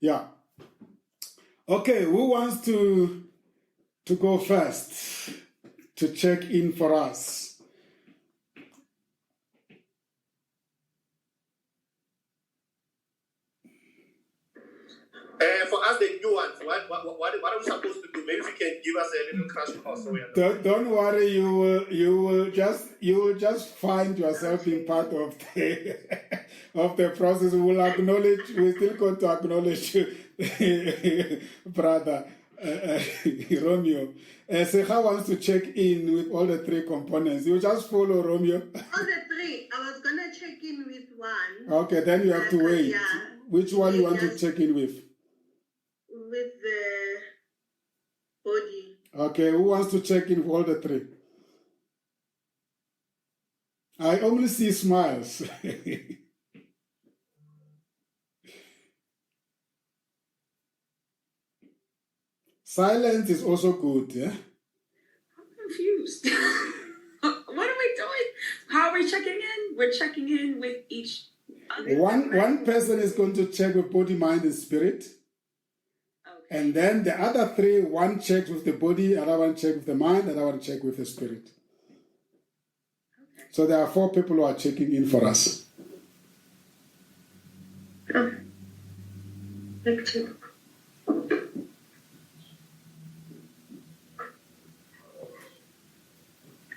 Yeah. Okay, who wants to go first to check in for us? For us, the new ones, what are we supposed to do? Maybe we can give us a little crash course. So don't worry, you will just find yourself in part of the of the process. We will acknowledge. We're still going to acknowledge you, brother Romeo. Secha wants to check in with all the three components. You just follow Romeo. All the three. I was gonna check in with one. Okay, then you have to wait. Yeah. Which one you want to check in with? With the body. Okay, who wants to check in with all the three? I only see smiles. Silence is also good, yeah? I'm confused. What are we doing? How are we checking in? We're checking in with each other. One person is going to check with body, mind, and spirit. Okay. And then the other three, one checks with the body, another one checks with the mind, another one checks with the spirit. Okay. So there are 4 people who are checking in for us. Thank you.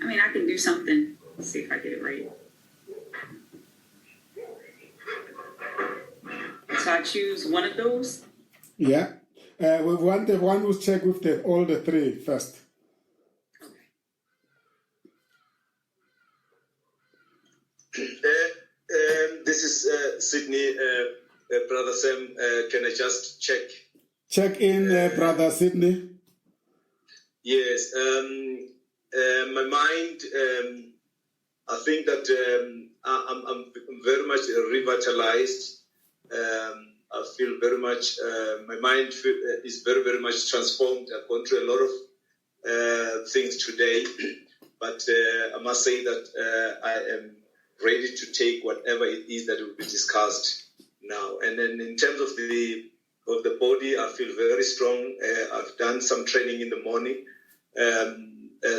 I mean, I can do something. Let's see if I get it right. So I choose one of those? Yeah. We want the one who's checked with all the 3 first. This is Sydney. Brother Sam, can I just check? Check in, Brother Sydney. Yes. My mind, I think that I'm very much revitalized. I feel very much, my mind is very, very much transformed. I've gone through a lot of things today, but I must say that I am ready to take whatever it is that will be discussed now. And then in terms of the body, I feel very strong. I've done some training in the morning.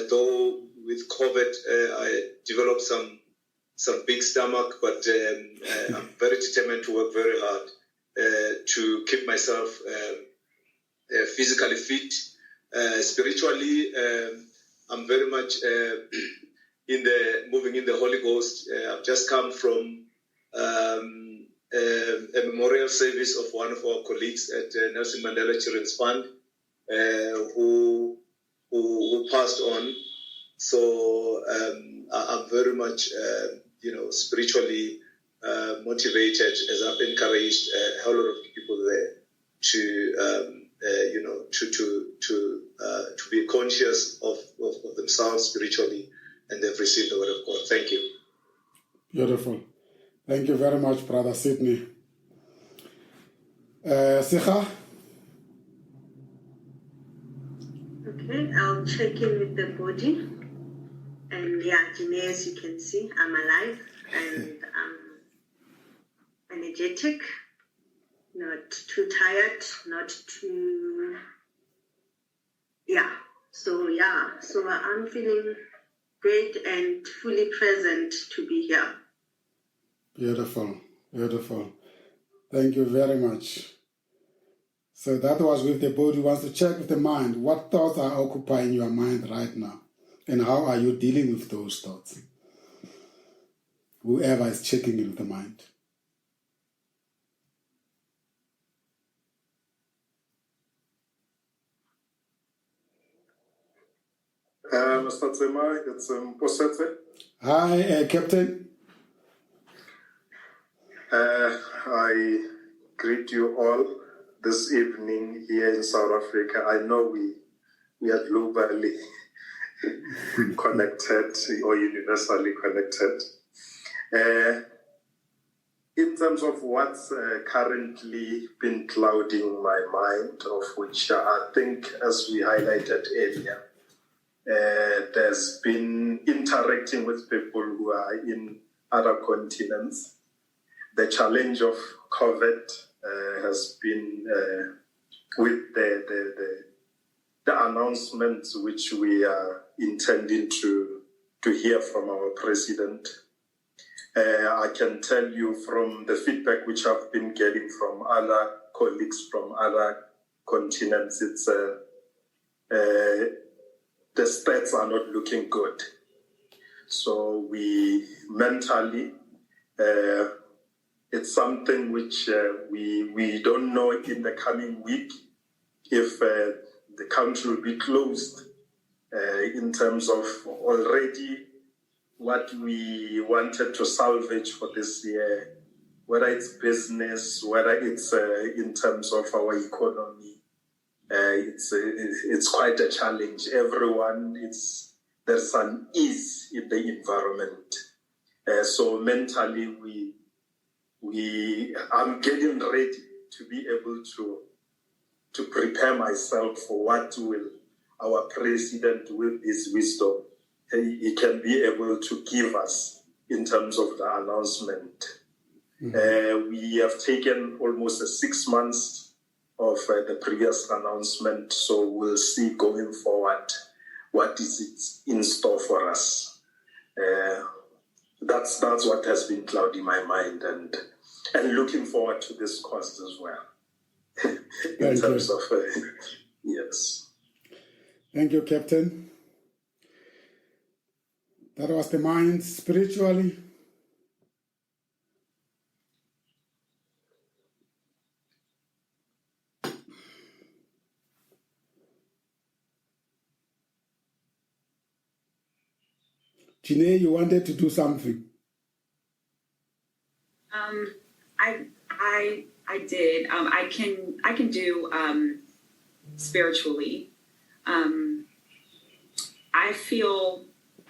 Though with COVID, I developed some big stomach, but I'm very determined to work very hard to keep myself physically fit. Spiritually, I'm very much moving in the Holy Ghost. I've just come from a memorial service of one of our colleagues at Nelson Mandela Children's Fund, who passed on. So I'm very much, spiritually motivated, as I've encouraged a whole lot of people there to be conscious of themselves spiritually, and they've received the word of God. Thank you. Beautiful. Thank you very much, Brother Sydney. Secha? Okay, I'll check in with the body. And yeah, Janae, as you can see, I'm alive and I'm energetic, not too tired, not too, So I'm feeling great and fully present to be here. Beautiful, beautiful. Thank you very much. So that was with the body. Wants to check with the mind. What thoughts are occupying your mind right now? And how are you dealing with those thoughts? Whoever is checking in with the mind. Mr. Tsema, it's Posete. Hi, Captain. I greet you all this evening here in South Africa. I know we are globally connected or universally connected. In terms of what's currently been clouding my mind, of which I think, as we highlighted earlier, there's been interacting with people who are in other continents. The challenge of COVID has been with the announcements which we are intending to hear from our president. I can tell you from the feedback which I've been getting from other colleagues from other continents, it's the stats are not looking good. So we mentally, it's something which we don't know in the coming week if the country will be closed in terms of already what we wanted to salvage for this year, whether it's business, whether it's in terms of our economy. It's quite a challenge. Everyone, there's an ease in the environment. So mentally, I'm getting ready to be able to prepare myself for what will our president, with his wisdom, he can be able to give us in terms of the announcement. Mm-hmm. We have taken almost 6 months of the previous announcement, so we'll see going forward what is it in store for us. That's what has been clouding my mind, and looking forward to this course as well. In terms of yes. Thank you, Captain. That was the mind spiritually. Jine, you wanted to do something. I did. I can do spiritually.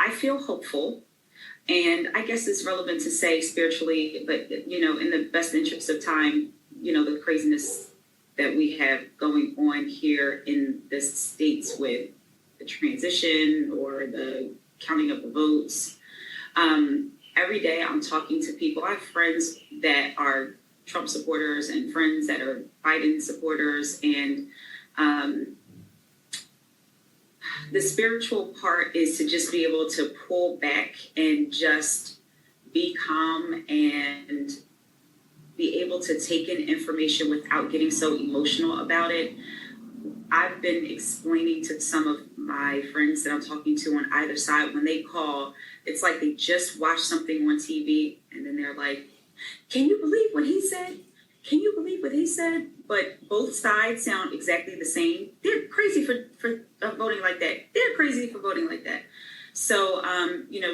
I feel hopeful, and I guess it's relevant to say spiritually, but in the best interest of time, the craziness that we have going on here in the States with the transition or the counting of the votes. Every day I'm talking to people. I have friends that are Trump supporters and friends that are Biden supporters, and the spiritual part is to just be able to pull back and just be calm and be able to take in information without getting so emotional about it. I've been explaining to some of my friends that I'm talking to on either side, when they call, it's like they just watched something on TV and then they're like, can you believe what he said? Can you believe what he said? But both sides sound exactly the same. They're crazy for voting like that. They're crazy for voting like that. So,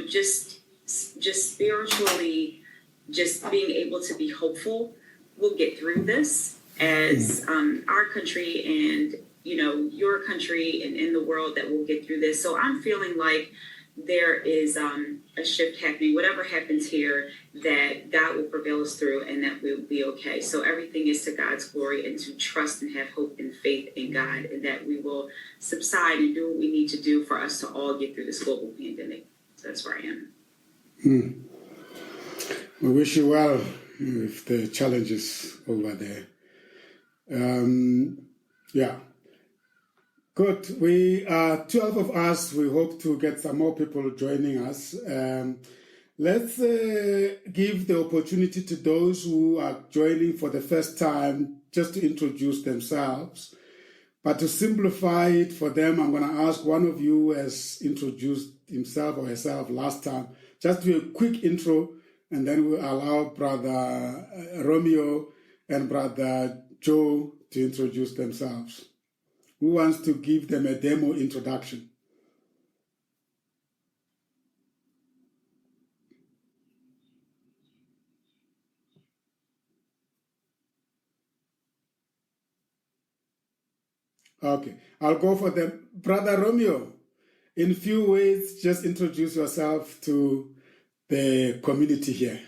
just spiritually, just being able to be hopeful, we'll get through this as our country and, your country and in the world, that we'll get through this. So I'm feeling like there is a shift happening. Whatever happens here, that God will prevail us through and that we'll be okay. So everything is to God's glory, and to trust and have hope and faith in God, and that we will subside and do what we need to do for us to all get through this global pandemic. So that's where I am. We wish you well with the challenges over there. Yeah. Good. We are 12 of us. We hope to get some more people joining us. Let's give the opportunity to those who are joining for the first time just to introduce themselves. But to simplify it for them, I'm going to ask one of you who has introduced himself or herself last time, just do a quick intro, and then we'll allow Brother Romeo and Brother Joe to introduce themselves. Who wants to give them a demo introduction? Okay, I'll go for them. Brother Romeo, in few ways, just introduce yourself to the community here.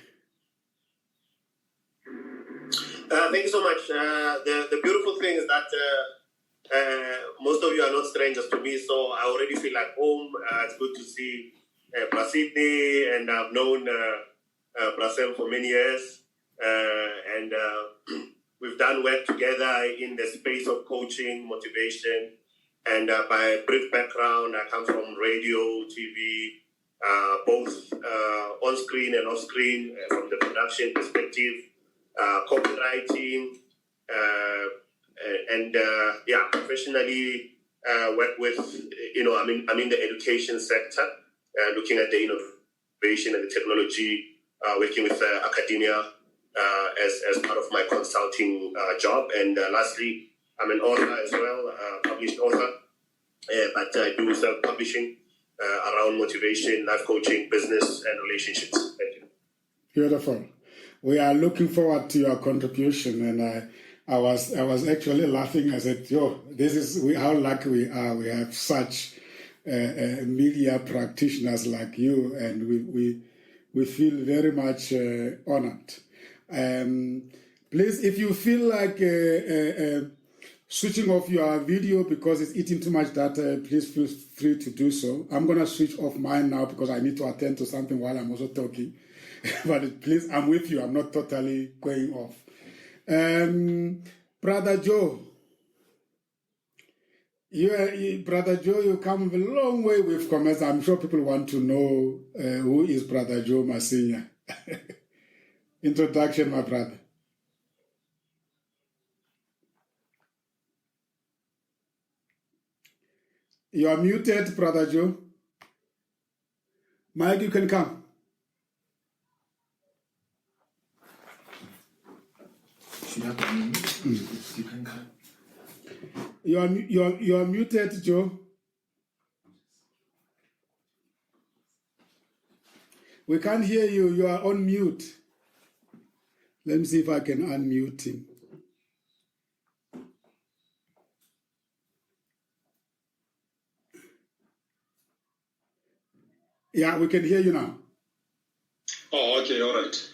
Thank you so much. The beautiful thing is that most of you are not strangers to me, so I already feel like home. It's good to see Sydney, and I've known Brasel for many years. And we've done work together in the space of coaching, motivation, and by brief background, I come from radio, TV, both on screen and off screen, from the production perspective, copywriting, and professionally work with, I'm in the education sector, looking at the innovation and the technology, working with academia as part of my consulting job. And lastly, I'm an author as well, published author, but I do self-publishing around motivation, life coaching, business, and relationships. Thank you. Beautiful. We are looking forward to your contribution, and I was actually laughing. I said, this is how lucky we are. We have such media practitioners like you, and we feel very much honored. Please, if you feel like switching off your video because it's eating too much data, please feel free to do so. I'm going to switch off mine now because I need to attend to something while I'm also talking. But please, I'm with you. I'm not totally going off. Brother Joe, you come a long way with comments. I'm sure people want to know who is Brother Joe Masinya. Introduction, my brother. You are muted, Brother Joe. Mike, you can come. Should have been you can come. You are muted, Joe. We can't hear you. You are on mute. Let me see if I can unmute him. Yeah, we can hear you now. Oh, okay, all right.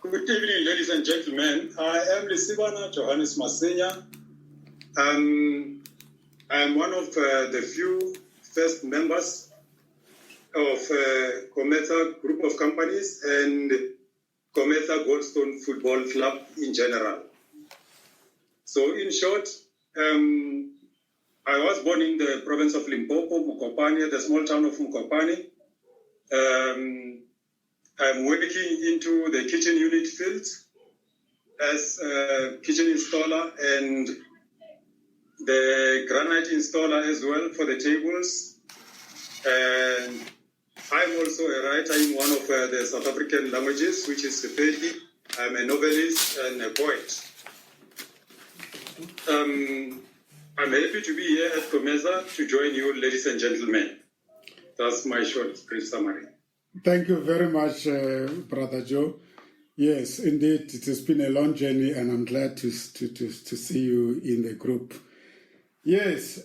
Good evening, ladies and gentlemen. I am Lisibana Johannes Masinya. I am one of the few first members of Cometa Group of Companies and Cometa Goldstone Football Club in general. So in short, I was born in the province of Limpopo, Mukopane, the small town of Mukopane. I'm working into the kitchen unit field as a kitchen installer and the granite installer as well for the tables. And I'm also a writer in one of the South African languages, which is Sepedi. I'm a novelist and a poet. I'm happy to be here at Comesa to join you, ladies and gentlemen. That's my short brief summary. Thank you very much, Brother Joe. Yes, indeed, it has been a long journey, and I'm glad to see you in the group. Yes,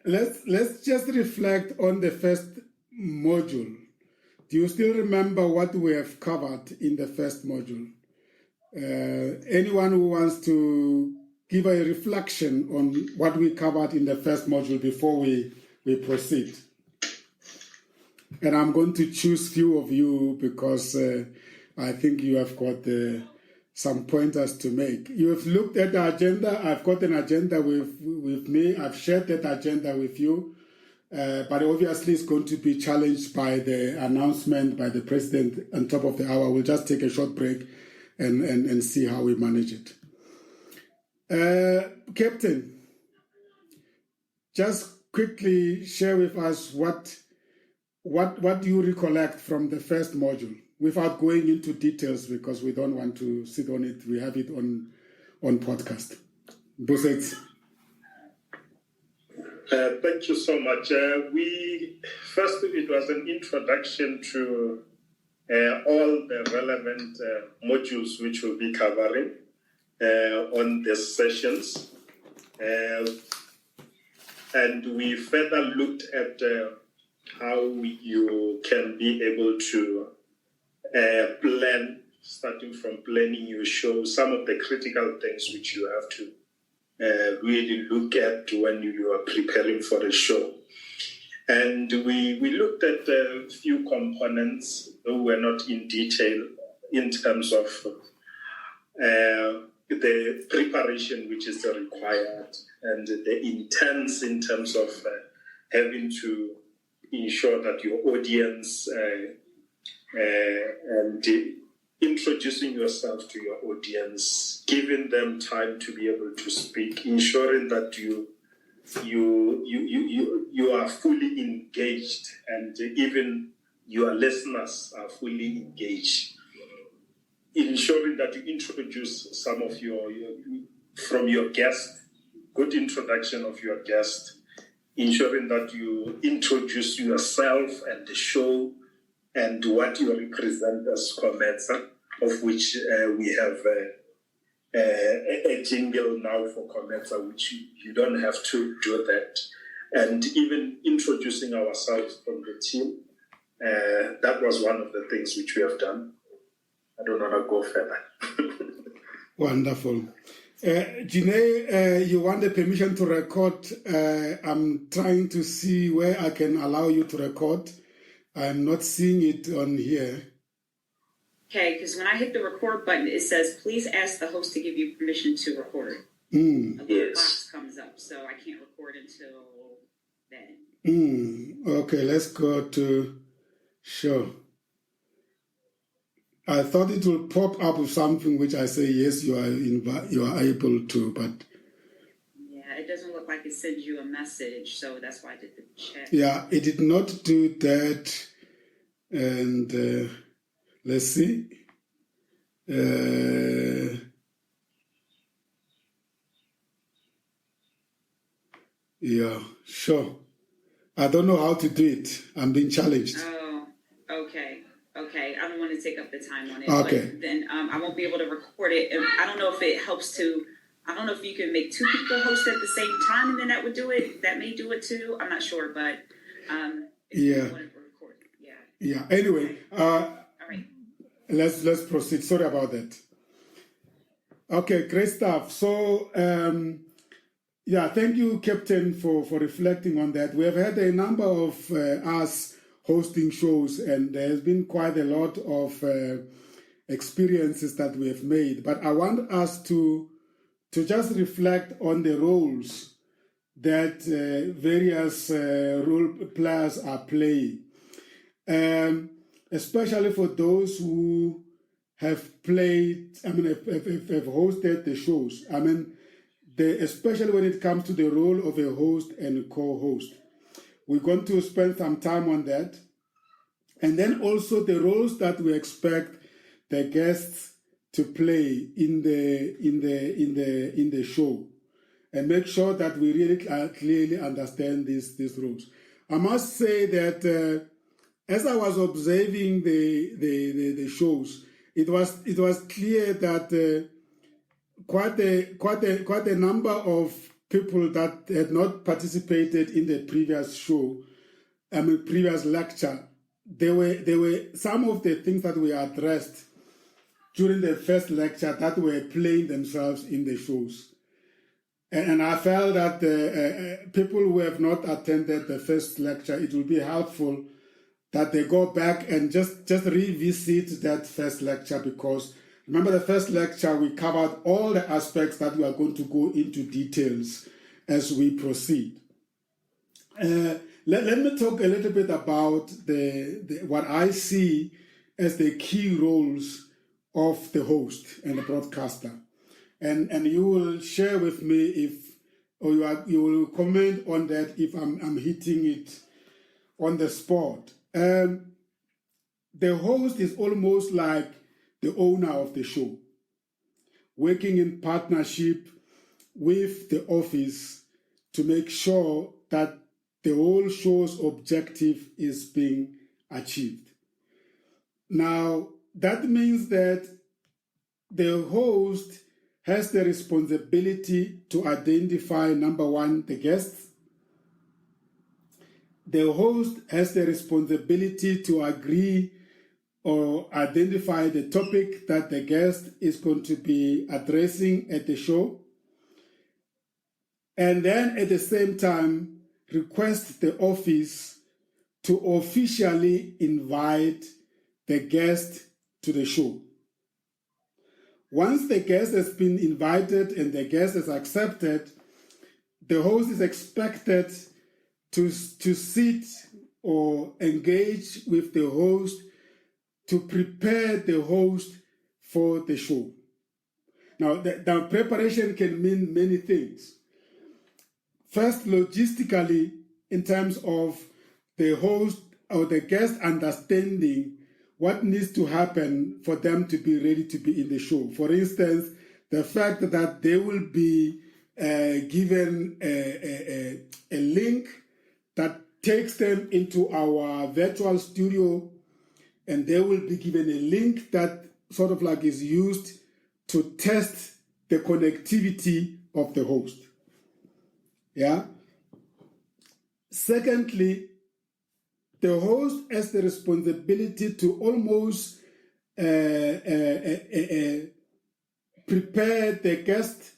let's just reflect on the first module. Do you still remember what we have covered in the first module? Anyone who wants to give a reflection on what we covered in the first module before we proceed? And I'm going to choose few of you because I think you have got some pointers to make. You have looked at the agenda. I've got an agenda with me. I've shared that agenda with you. But obviously it's going to be challenged by the announcement by the president on top of the hour. We'll just take a short break and see how we manage it. Captain, just quickly share with us what do you recollect from the first module without going into details because we don't want to sit on it. We have it on podcast. Buset. Thank you so much. It was an introduction to all the relevant modules which we'll be covering on the sessions. And we further looked at how you can be able to plan, starting from planning your show, some of the critical things which you have to really look at when you are preparing for a show. And we looked at a few components, though we're not in detail, in terms of the preparation which is required and the intents in terms of having to ensure that your audience and introducing yourself to your audience, giving them time to be able to speak, ensuring that you are fully engaged, and even your listeners are fully engaged. Ensuring that you introduce some of from your guest, good introduction of your guest, ensuring that you introduce yourself and the show and what you represent as COMETSA, of which we have a jingle now for COMETSA, which you don't have to do that. And even introducing ourselves from the team, that was one of the things which we have done. I don't want to go further. Wonderful. Jine, you want the permission to record. I'm trying to see where I can allow you to record. I'm not seeing it on here. Okay, because when I hit the record button, it says, please ask the host to give you permission to record. A little box comes up, so I can't record until then. Okay, let's go to show. I thought it will pop up with something which I say, yes, you are able to, but... Yeah, it doesn't look like it sends you a message, so that's why I did the chat. Yeah, it did not do that. And let's see. Yeah, sure. I don't know how to do it. I'm being challenged. Oh, okay. Okay, I don't want to take up the time on it. Okay. But then I won't be able to record it. I don't know if it helps to... I don't know if you can make two people host at the same time, and then that would do it. That may do it too. I'm not sure, but if you want to record, yeah. Anyway, all right. Let's proceed. Sorry about that. Okay, great stuff. So, thank you, Captain, for reflecting on that. We have had a number of us hosting shows, and there's been quite a lot of experiences that we have made. But I want us to just reflect on the roles that various role players are playing, especially for those who have played, have hosted the shows. Especially when it comes to the role of a host and a co-host. We're going to spend some time on that. And then also the roles that we expect the guests to play in the show, and make sure that we really clearly understand these roles. I must say that as I was observing the shows, it was clear that quite a number of people that had not participated in the previous show, previous lecture, there were some of the things that we addressed during the first lecture that were playing themselves in the shows. And I felt that people who have not attended the first lecture, it will be helpful that they go back and just revisit that first lecture, because remember the first lecture, we covered all the aspects that we are going to go into details as we proceed. Let me talk a little bit about what I see as the key roles of the host and the broadcaster. And you will share with me you will comment on that if I'm hitting it on the spot. The host is almost like the owner of the show, working in partnership with the office to make sure that the whole show's objective is being achieved. Now, that means that the host has the responsibility to identify, number one, the guests. The host has the responsibility to agree or identify the topic that the guest is going to be addressing at the show. And then at the same time, request the office to officially invite the guest to the show. Once the guest has been invited and the guest has accepted, the host is expected to sit or engage with the host to prepare the host for the show. Now, the preparation can mean many things. First, logistically, in terms of the host or the guest understanding what needs to happen for them to be ready to be in the show. For instance, the fact that they will be given a link that takes them into our virtual studio, and they will be given a link that sort of like is used to test the connectivity of the host. Yeah. Secondly, the host has the responsibility to almost prepare the guest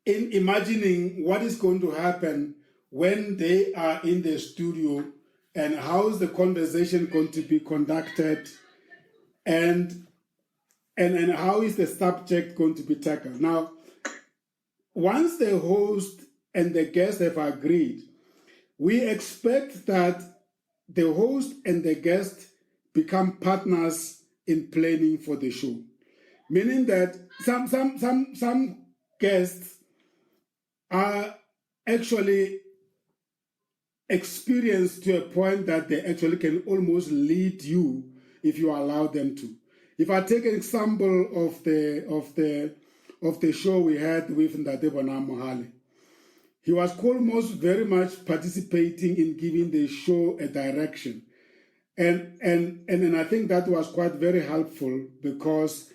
in imagining what is going to happen when they are in the studio and how is the conversation going to be conducted and how is the subject going to be tackled. Now, once the host and the guest have agreed, we expect that the host and the guest become partners in planning for the show. Meaning that some guests are actually experienced to a point that they actually can almost lead you if you allow them to. If I take an example of the show we had with Ndate Bona Mohale, he was almost very much participating in giving the show a direction. And I think that was quite very helpful because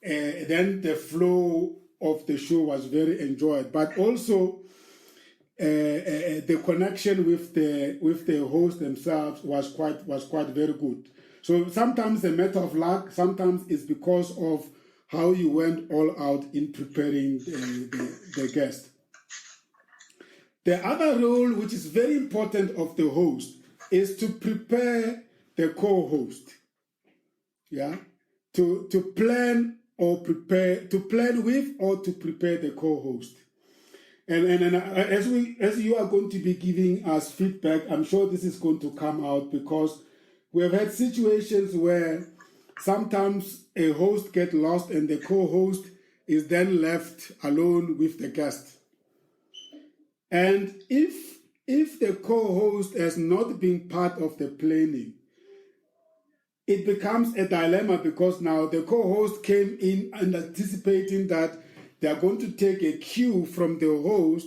then the flow of the show was very enjoyed. But also the connection with the host themselves was quite very good. So sometimes a matter of luck, sometimes it's because of how you went all out in preparing the guest. The other role, which is very important of the host, is to prepare the co-host. Yeah, to plan with or to prepare the co-host. And as you are going to be giving us feedback, I'm sure this is going to come out because we have had situations where sometimes a host gets lost and the co-host is then left alone with the guest. And if the co-host has not been part of the planning, it becomes a dilemma because now the co-host came in and anticipating that they are going to take a cue from the host,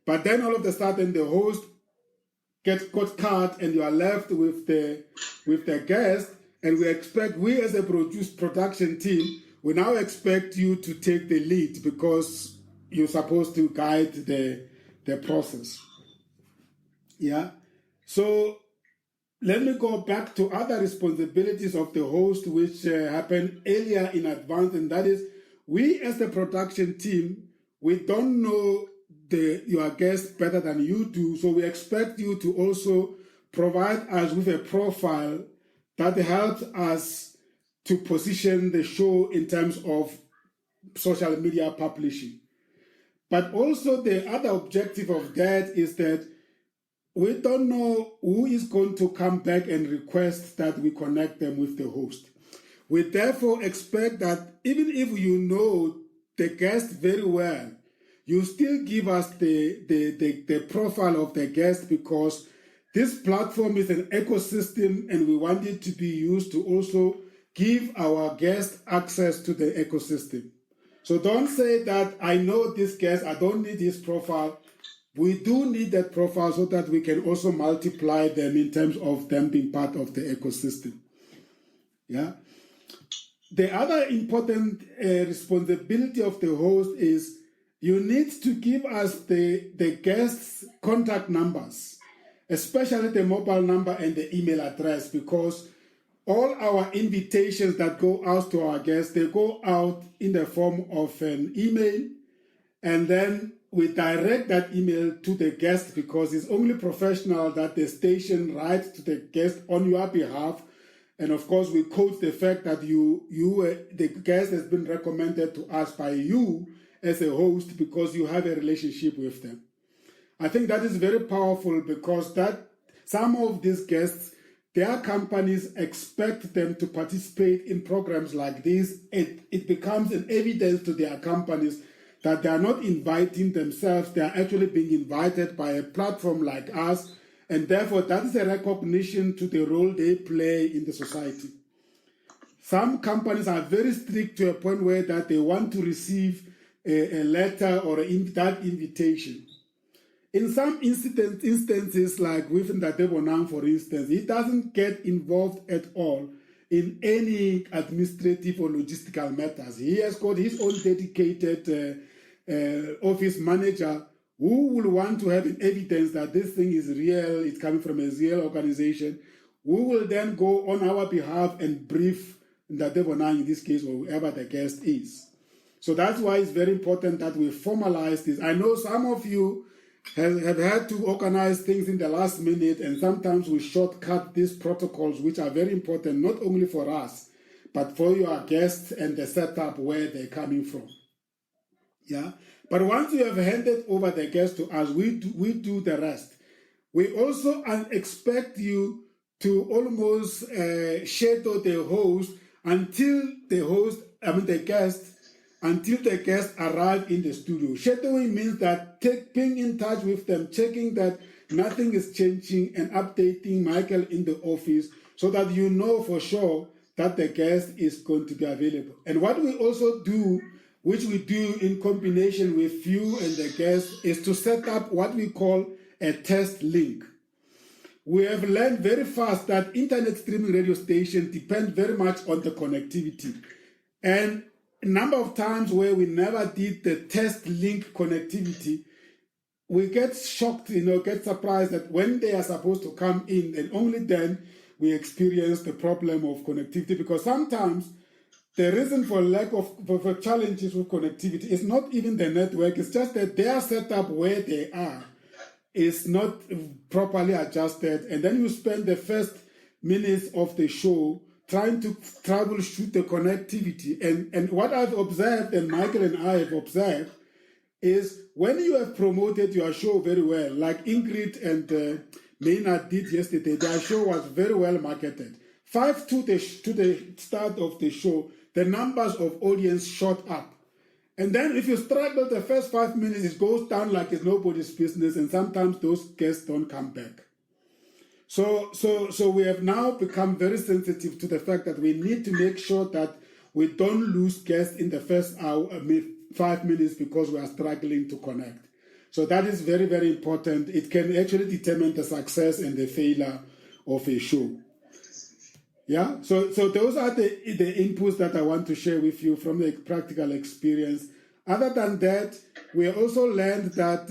but then all of a sudden the host got cut and you are left with the guest, and we as a production team, we now expect you to take the lead because you're supposed to guide the process. Yeah. So let me go back to other responsibilities of the host, which happened earlier in advance, and that is we as the production team, we don't know your guest better than you do, so we expect you to also provide us with a profile that helps us to position the show in terms of social media publishing. But also the other objective of that is that we don't know who is going to come back and request that we connect them with the host. We therefore expect that even if you know the guest very well, you still give us the profile of the guest because this platform is an ecosystem and we want it to be used to also give our guests access to the ecosystem. So don't say that I know this guest, I don't need his profile. We do need that profile so that we can also multiply them in terms of them being part of the ecosystem. Yeah. The other important responsibility of the host is you need to give us the guests' contact numbers, especially the mobile number and the email address, because all our invitations that go out to our guests, they go out in the form of an email, and then we direct that email to the guest because it's only professional that the station writes to the guest on your behalf And of course, we quote the fact that the guest has been recommended to us by you as a host because you have a relationship with them. I think that is very powerful because that some of these guests, their companies expect them to participate in programs like this. It becomes an evidence to their companies that they are not inviting themselves, they are actually being invited by a platform like us, and therefore that is a recognition to the role they play in the society. Some companies are very strict to a point where that they want to receive a letter or that invitation. In some instances, like with Ndate Bonang, for instance, he doesn't get involved at all in any administrative or logistical matters. He has got his own dedicated office manager who will want to have evidence that this thing is real, it's coming from a real organization, who will then go on our behalf and brief Ndate Bonang, in this case, or whoever the guest is. So that's why it's very important that we formalize this. I know some of you have had to organize things in the last minute, and sometimes we shortcut these protocols, which are very important, not only for us, but for your guests and the setup where they're coming from. Yeah. But once you have handed over the guest to us, we do the rest. We also expect you to almost shadow the host until the guest arrive in the studio. Shadowing means that being in touch with them, checking that nothing is changing and updating Michael in the office so that you know for sure that the guest is going to be available. And what we also do, which we do in combination with you and the guest, is to set up what we call a test link. We have learned very fast that internet streaming radio stations depend very much on the connectivity. And a number of times where we never did the test link connectivity, we get shocked, get surprised that when they are supposed to come in, and only then we experience the problem of connectivity, because sometimes the reason for lack of for challenges with connectivity is not even the network, it's just that their setup where they are is not properly adjusted, and then you spend the first minutes of the show trying to troubleshoot the connectivity. And what I've observed, and Michael and I have observed, is when you have promoted your show very well, like Ingrid and Maynard did yesterday, their show was very well marketed. 5 to the start of the show, the numbers of audience shot up. And then if you struggle the first 5 minutes, it goes down like it's nobody's business, and sometimes those guests don't come back. So we have now become very sensitive to the fact that we need to make sure that we don't lose guests in the first 5 minutes because we are struggling to connect. So that is very, very important. It can actually determine the success and the failure of a show. Yeah, so those are the inputs that I want to share with you from the practical experience. Other than that, we also learned that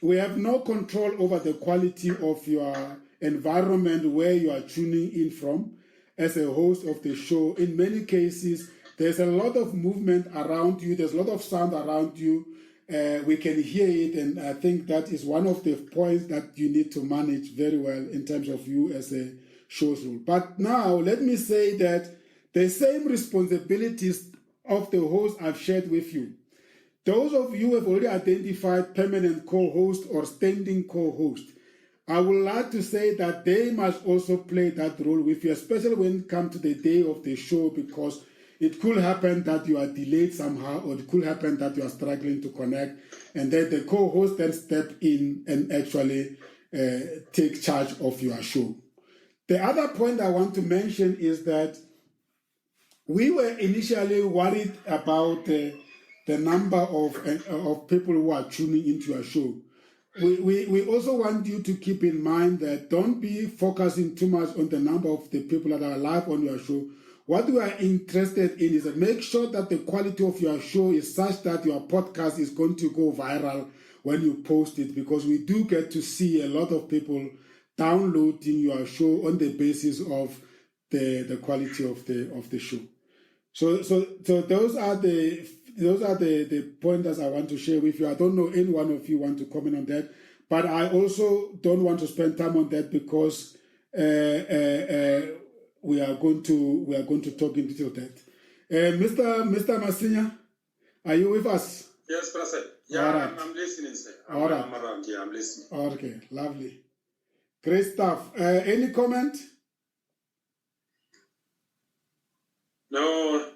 we have no control over the quality of your environment where you are tuning in from as a host of the show. In many cases, there's a lot of movement around you, there's a lot of sound around you. We can hear it, and I think that is one of the points that you need to manage very well in terms of you as a show's rule. But now, let me say that the same responsibilities of the host I've shared with you. Those of you who have already identified permanent co-host or standing co-host, I would like to say that they must also play that role with you, especially when it comes to the day of the show, because it could happen that you are delayed somehow, or it could happen that you are struggling to connect, and then the co-host then step in and actually take charge of your show. The other point I want to mention is that we were initially worried about the number of people who are tuning into your show. We also want you to keep in mind that don't be focusing too much on the number of the people that are live on your show. What we are interested in is that make sure that the quality of your show is such that your podcast is going to go viral when you post it, because we do get to see a lot of people downloading your show on the basis of the quality of the show. So those are the pointers I want to share with you. I don't know any one of you want to comment on that, but I also don't want to spend time on that because we are going to talk in detail that. Mr. Masinya, are you with us? Yes, Pastor. Yeah, All right. I'm listening, sir. All right. I'm around here. I'm listening. Okay, lovely. Great stuff. Any comment? No.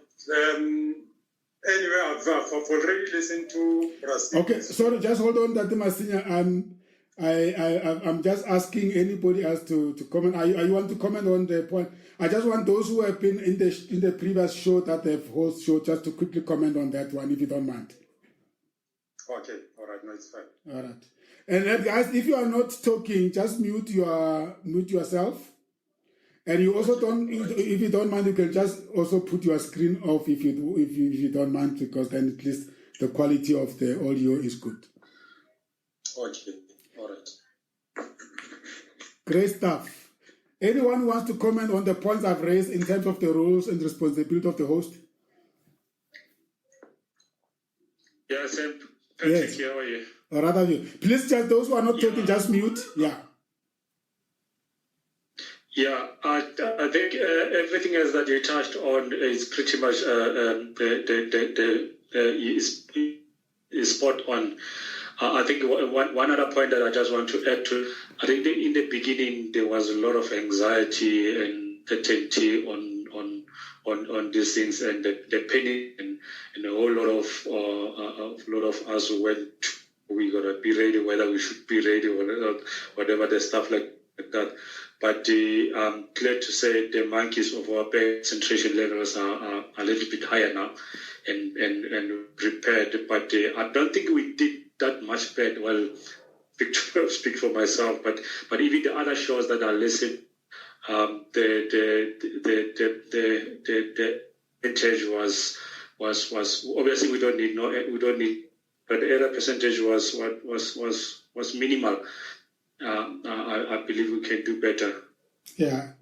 Anyway, I've already listened to Brasil. Okay, sorry, just hold on, Dr. Masinya. I'm just asking anybody else to comment. I want to comment on the point. I just want those who have been in the previous show that they've host show just to quickly comment on that one, if you don't mind. Okay, all right, no, it's fine. All right. And guys, if you are not talking, just mute yourself. And you also don't, if you don't mind, you can just also put your screen off if you don't mind, because then at least the quality of the audio is good. Okay, all right. Great stuff. Anyone who wants to comment on the points I've raised in terms of the roles and responsibility of the host? Yes, Patrick, Yes. how are you? Or rather, you. Please, just those who are not talking, just mute. Yeah. Yeah, I think everything else that you touched on is pretty much is spot on. I think one other point that I just want to add to, I think in the beginning there was a lot of anxiety and uncertainty on these things, and the panic and a whole lot of us went. We gotta be ready, whether we should be ready or whatever the stuff like that. But I'm glad to say the monkeys of our concentration levels are a little bit higher now and prepared. But I don't think we did that much bad. Well, speak for myself, but even the other shows that I listened, the percentage was obviously we don't need, but the error percentage was minimal. I believe we can do better. Yeah.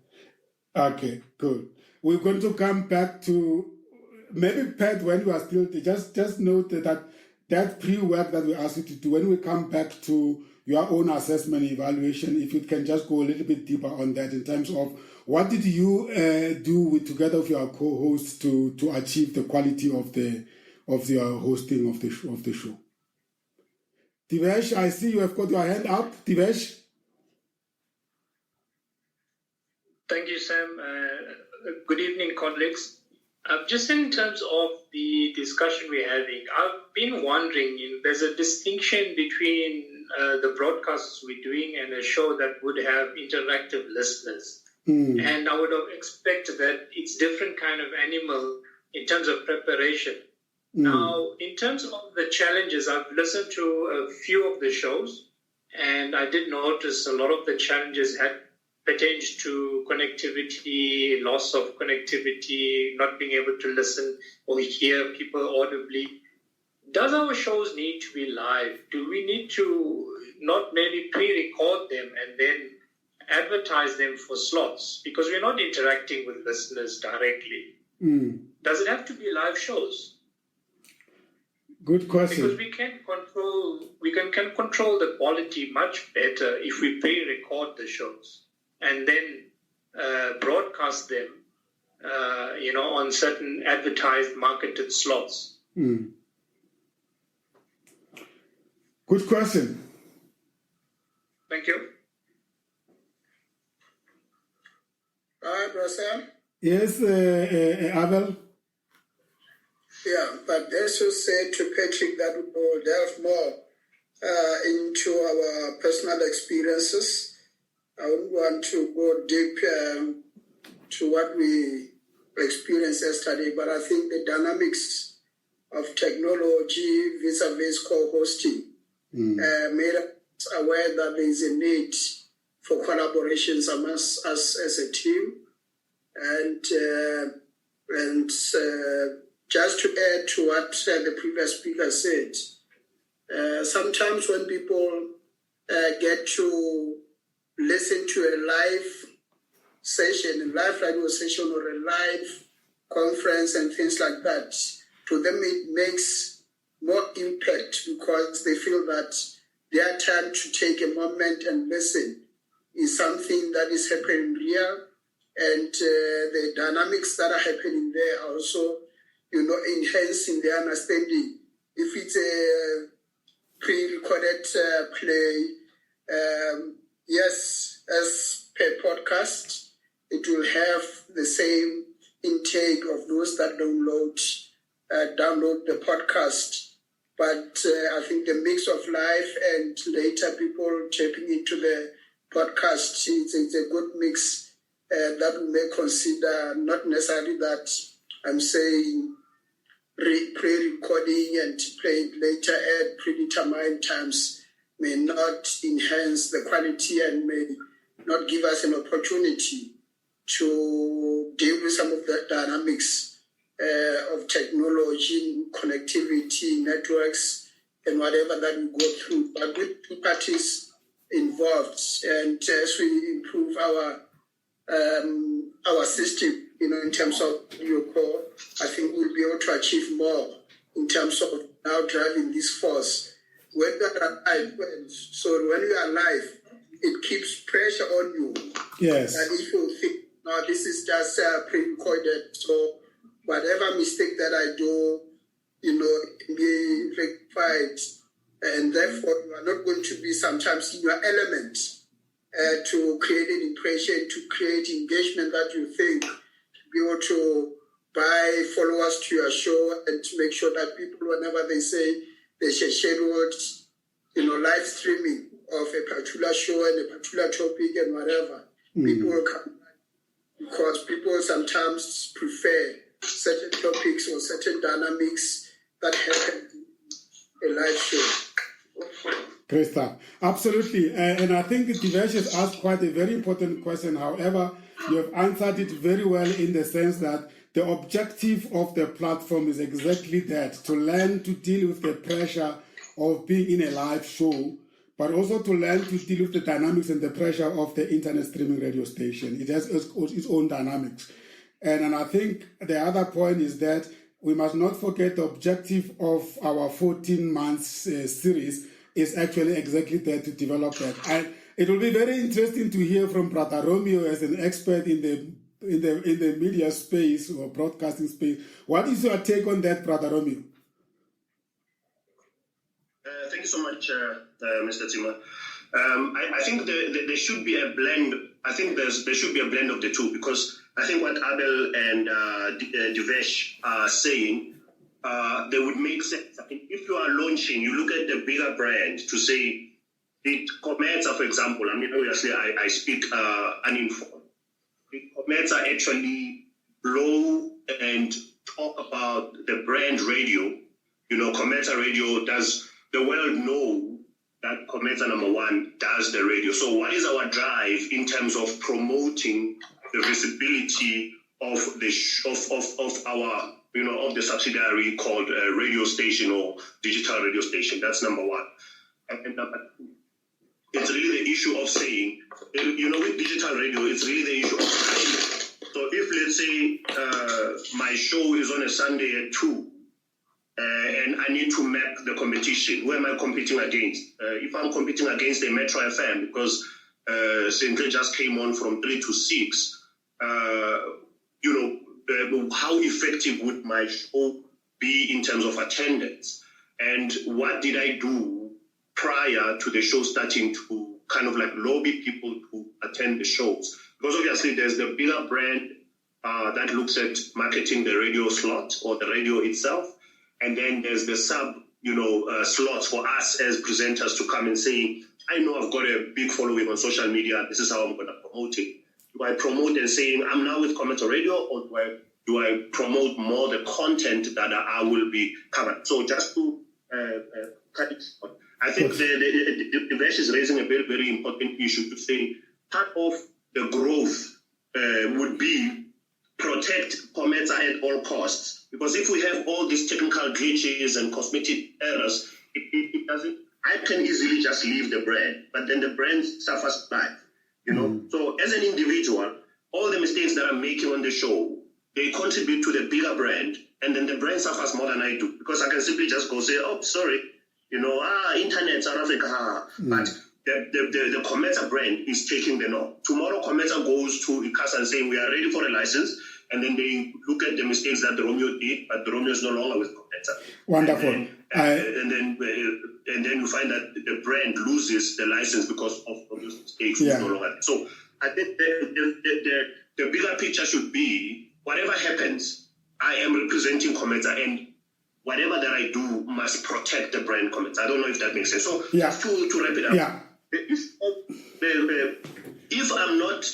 Okay, good. We're going to come back to maybe Pat when you are still just note that pre-work that we asked you to do. When we come back to your own assessment evaluation, if you can just go a little bit deeper on that in terms of what did you do together with your co-hosts to achieve the quality of your hosting of the show. Divesh, I see you have got your hand up. Divesh? Thank you, Sam. Good evening, colleagues. Just in terms of the discussion we're having, I've been wondering, there's a distinction between the broadcasts we're doing and a show that would have interactive listeners. And I would have expected that it's different kind of animal in terms of preparation. Now, in terms of the challenges, I've listened to a few of the shows, and I did notice a lot of the challenges had pertained to connectivity, loss of connectivity, not being able to listen or hear people audibly. Does our shows need to be live? Do we need to not maybe pre-record them and then advertise them for slots? Because we're not interacting with listeners directly. Does it have to be live shows? Good question. Because we can control the quality much better if we pre-record the shows and then broadcast them, on certain advertised, marketed slots. Good question. Thank you. Sam? Yes, Abel? Yeah, but as you said to Patrick, that we will delve more into our personal experiences. I wouldn't want to go deep to what we experienced yesterday, but I think the dynamics of technology vis-a-vis co-hosting made us aware that there is a need for collaborations amongst us as a team. And just to add to what the previous speaker said, sometimes when people get to listen to a live session, a live radio session or a live conference and things like that, to them it makes more impact because they feel that their time to take a moment and listen is something that is happening real and the dynamics that are happening there are also, enhancing the understanding. If it's a pre-recorded play, yes, as per podcast, it will have the same intake of those that download the podcast. But I think the mix of live and later people tapping into the podcast, it's a good mix that we may consider, not necessarily that I'm saying pre-recording and playing later at predetermined times may not enhance the quality and may not give us an opportunity to deal with some of the dynamics of technology, connectivity, networks, and whatever that we go through. But with two parties involved, and as we improve our system, in terms of your core, I think we'll be able to achieve more in terms of now driving this force. When you are alive, so when you are alive, it keeps pressure on you. Yes. And if you think, no, this is just pre-recorded, so whatever mistake that I do, it can be rectified. And therefore, you are not going to be sometimes in your element to create an impression, to create engagement that you think, to be able to buy followers to your show and to make sure that people, whenever they say there's a scheduled, live streaming of a particular show and a particular topic and whatever, people will come because people sometimes prefer certain topics or certain dynamics that happen in a live show. Great stuff. Absolutely. And I think Divesh has asked quite a very important question. However, you have answered it very well in the sense that the objective of the platform is exactly that, to learn to deal with the pressure of being in a live show, but also to learn to deal with the dynamics and the pressure of the internet streaming radio station. It has its own dynamics. And I think the other point is that we must not forget the objective of our 14 months series is actually exactly there to develop that. And it will be very interesting to hear from Brother Romeo as an expert in the media space or broadcasting space. What is your take on that, Brother Romeo? Thank you so much, Mr. Tima. I think there should be a blend. I think there should be a blend of the two, because I think what Abel and Divesh are saying, they would make sense. I mean, if you are launching, you look at the bigger brand to say, did Cometa, for example, I mean, obviously I speak uninformed. Did Cometa actually blow and talk about the brand radio? Cometa Radio, does the world know that Cometa number one does the radio? So what is our drive in terms of promoting the visibility of our, of the subsidiary called radio station or digital radio station? That's number one. And number two, it's really the issue of saying, with digital radio, it's really the issue of timing. So if, let's say, my show is on a Sunday at 2, and I need to map the competition, who am I competing against? If I'm competing against a Metro FM, because Central just came on from 3 to 6, how effective would my show be in terms of attendance? And what did I do prior to the show starting to kind of like lobby people to attend the shows? Because obviously there's the bigger brand that looks at marketing the radio slot or the radio itself. And then there's the slots for us as presenters to come and say, I know I've got a big following on social media. This is how I'm going to promote it. Do I promote and saying I'm now with Cometa Radio, or do I promote more the content that I will be covering? So just to cut it short, I think the Divesh is raising a very, very important issue to say part of the growth would be protect Cometa at all costs. Because if we have all these technical glitches and cosmetic errors, it doesn't. I can easily just leave the brand, but then the brand suffers life. So as an individual, all the mistakes that I'm making on the show, they contribute to the bigger brand, and then the brand suffers more than I do, because I can simply just go say, oh, sorry, internet, South Africa, but the Cometa brand is taking the norm. Tomorrow, Cometa goes to ICASA and saying we are ready for a license, and then they look at the mistakes that the Romeo did, but the Romeo is no longer with Cometa. Wonderful. And then you find that the brand loses the license because of those mistakes. Yeah. No longer. So I think the bigger picture should be whatever happens, I am representing Cometa, and whatever that I do must protect the brand Cometa. I don't know if that makes sense. So Yeah. to wrap it up. Yeah. If I'm not,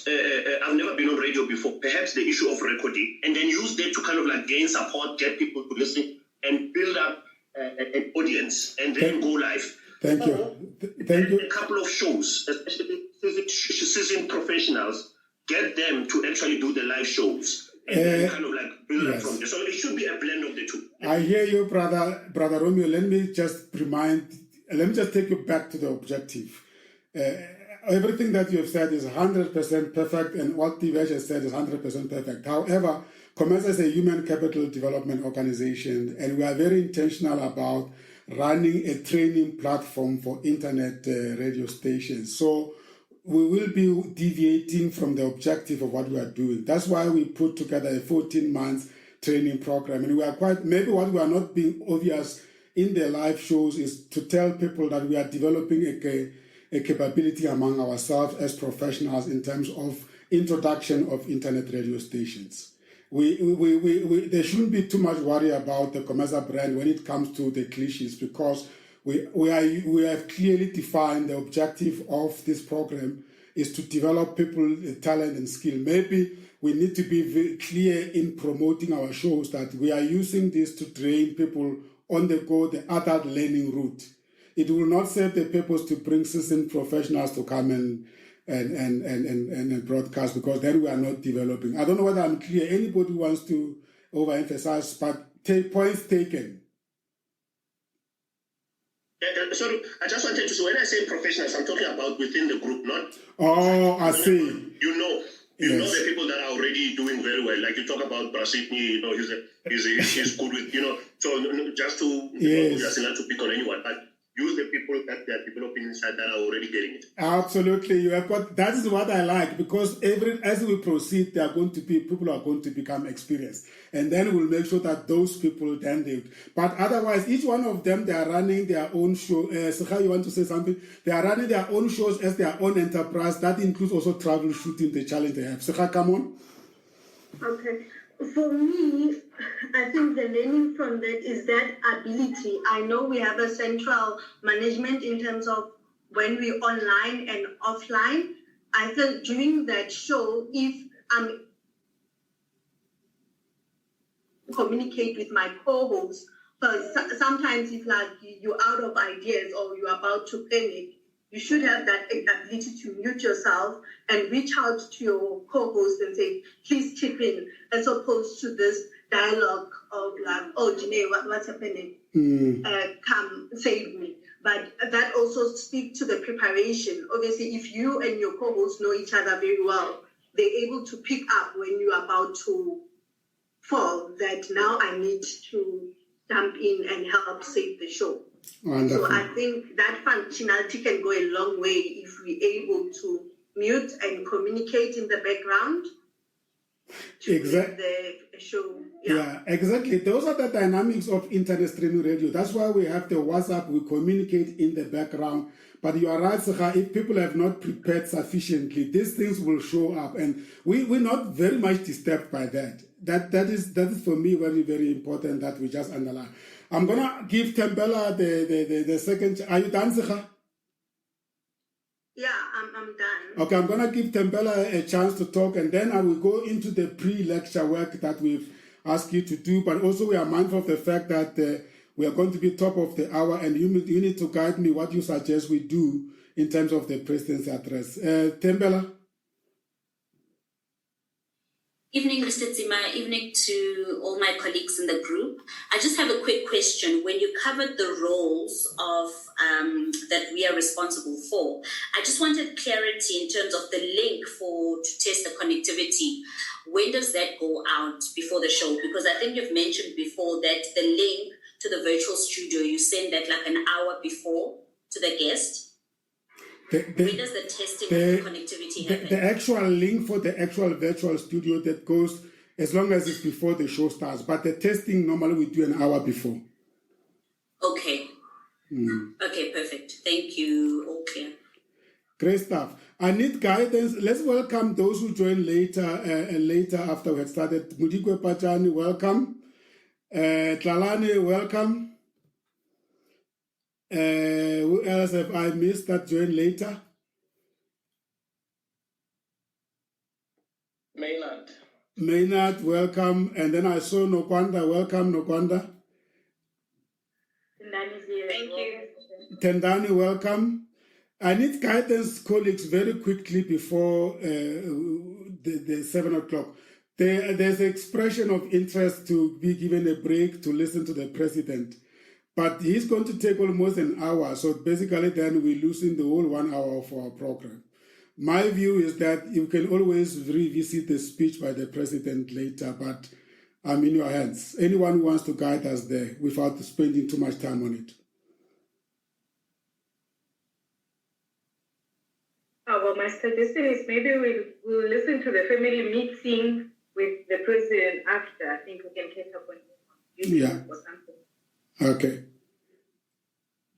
I've never been on radio before, perhaps the issue of recording, and then use that to kind of like gain support, get people to listen, and build up an audience, and then go live. Thank you. Thank you. A couple of shows, especially seasoned professionals, get them to actually do the live shows, and then kind of like build up from there. So it should be a blend of the two. I hear you, brother Romeo. Let me just take you back to the objective. Everything that you have said is 100% perfect, and what Divesh has said is 100% perfect. However, Cometa is a human capital development organization, and we are very intentional about running a training platform for internet radio stations. So we will be deviating from the objective of what we are doing. That's why we put together a 14-month training program. And we are maybe what we are not being obvious in the live shows is to tell people that we are developing a capability among ourselves as professionals in terms of introduction of internet radio stations. There shouldn't be too much worry about the Cometa brand when it comes to the cliches, because we have clearly defined the objective of this program is to develop people talent and skill. Maybe we need to be very clear in promoting our shows that we are using this to train people on the go, the adult learning route. It will not serve the purpose to bring seasoned professionals to come and broadcast, because then we are not developing. I don't know whether I'm clear. Anybody wants to overemphasize, but points taken. Sorry, I just wanted to say, when I say professionals, I'm talking about within the group, not... Oh, I see. You know the people that are already doing very well. Like you talk about Brasitni, he's good with, so just to, not to pick on anyone, but use the people that they are developing inside that are already getting it. Absolutely, you have got. That is what I like, because as we proceed, people are going to become experienced, and then we'll make sure that those people then do. But otherwise, each one of them, they are running their own show. Sikha, you want to say something? They are running their own shows as their own enterprise. That includes also troubleshooting the challenge they have. Sikha, come on. Okay. For me, I think the learning from that is that ability. I know we have a central management in terms of when we're online and offline. I think during that show, if I'm communicate with my co-host, because sometimes if like you're out of ideas or you're about to panic, you should have that ability to mute yourself and reach out to your co-host and say, please chip in, as opposed to this dialogue of like, oh, Janae, what's happening? Come save me. But that also speaks to the preparation. Obviously, if you and your co-host know each other very well, they're able to pick up when you're about to fall, that now I need to jump in and help save the show. Wonderful. So I think that functionality can go a long way if we're able to mute and communicate in the background to the show. Yeah, exactly. Those are the dynamics of internet streaming radio. That's why we have the WhatsApp. We communicate in the background. But you are right, Sikha, if people have not prepared sufficiently, these things will show up. And we're not very much disturbed by that. That is for me very, very important that we just underline. I'm going to give Tembela the second. Are you done, Sikha? Yeah, I'm done. Okay, I'm going to give Tembela a chance to talk, and then I will go into the pre-lecture work that we've asked you to do. But also we are mindful of the fact that we are going to be top of the hour, and you need to guide me what you suggest we do in terms of the President's address. Tembela? Evening, Mr. Zima. Evening to all my colleagues in the group. I just have a quick question. When you covered the roles of that we are responsible for, I just wanted clarity in terms of the link to test the connectivity. When does that go out before the show? Because I think you've mentioned before that the link to the virtual studio, you send that like an hour before to the guest. Where does the testing of the connectivity happen? The actual link for the actual virtual studio that goes as long as it's before the show starts. But the testing normally we do an hour before. Okay. Okay, perfect. Thank you. All clear. Great stuff. I need guidance. Let's welcome those who join later after we had started. Mudikwe Pachani, welcome. Tlalane, welcome. Who else have I missed that joined later? Maynard, welcome. And then I saw Nokwanda. Welcome, Nokwanda. Thank you. Tendani, welcome. I need guidance, colleagues, very quickly before the 7 o'clock. There's an expression of interest to be given a break to listen to the president. But he's going to take almost an hour. So basically then we loosen the whole 1 hour of our program. My view is that you can always revisit the speech by the president later, but I'm in your hands. Anyone who wants to guide us there without spending too much time on it. Well, my suggestion is maybe we'll listen to the family meeting with the president after. I think we can catch up on YouTube or something. Okay.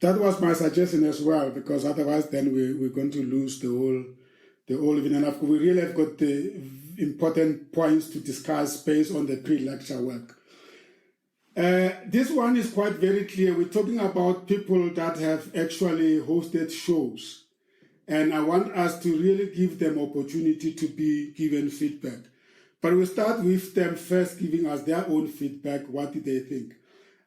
That was my suggestion as well, because otherwise then we're going to lose the whole evening. And we really have got the important points to discuss based on the pre-lecture work. This one is quite very clear. We're talking about people that have actually hosted shows. And I want us to really give them opportunity to be given feedback. But we'll start with them first giving us their own feedback. What did they think?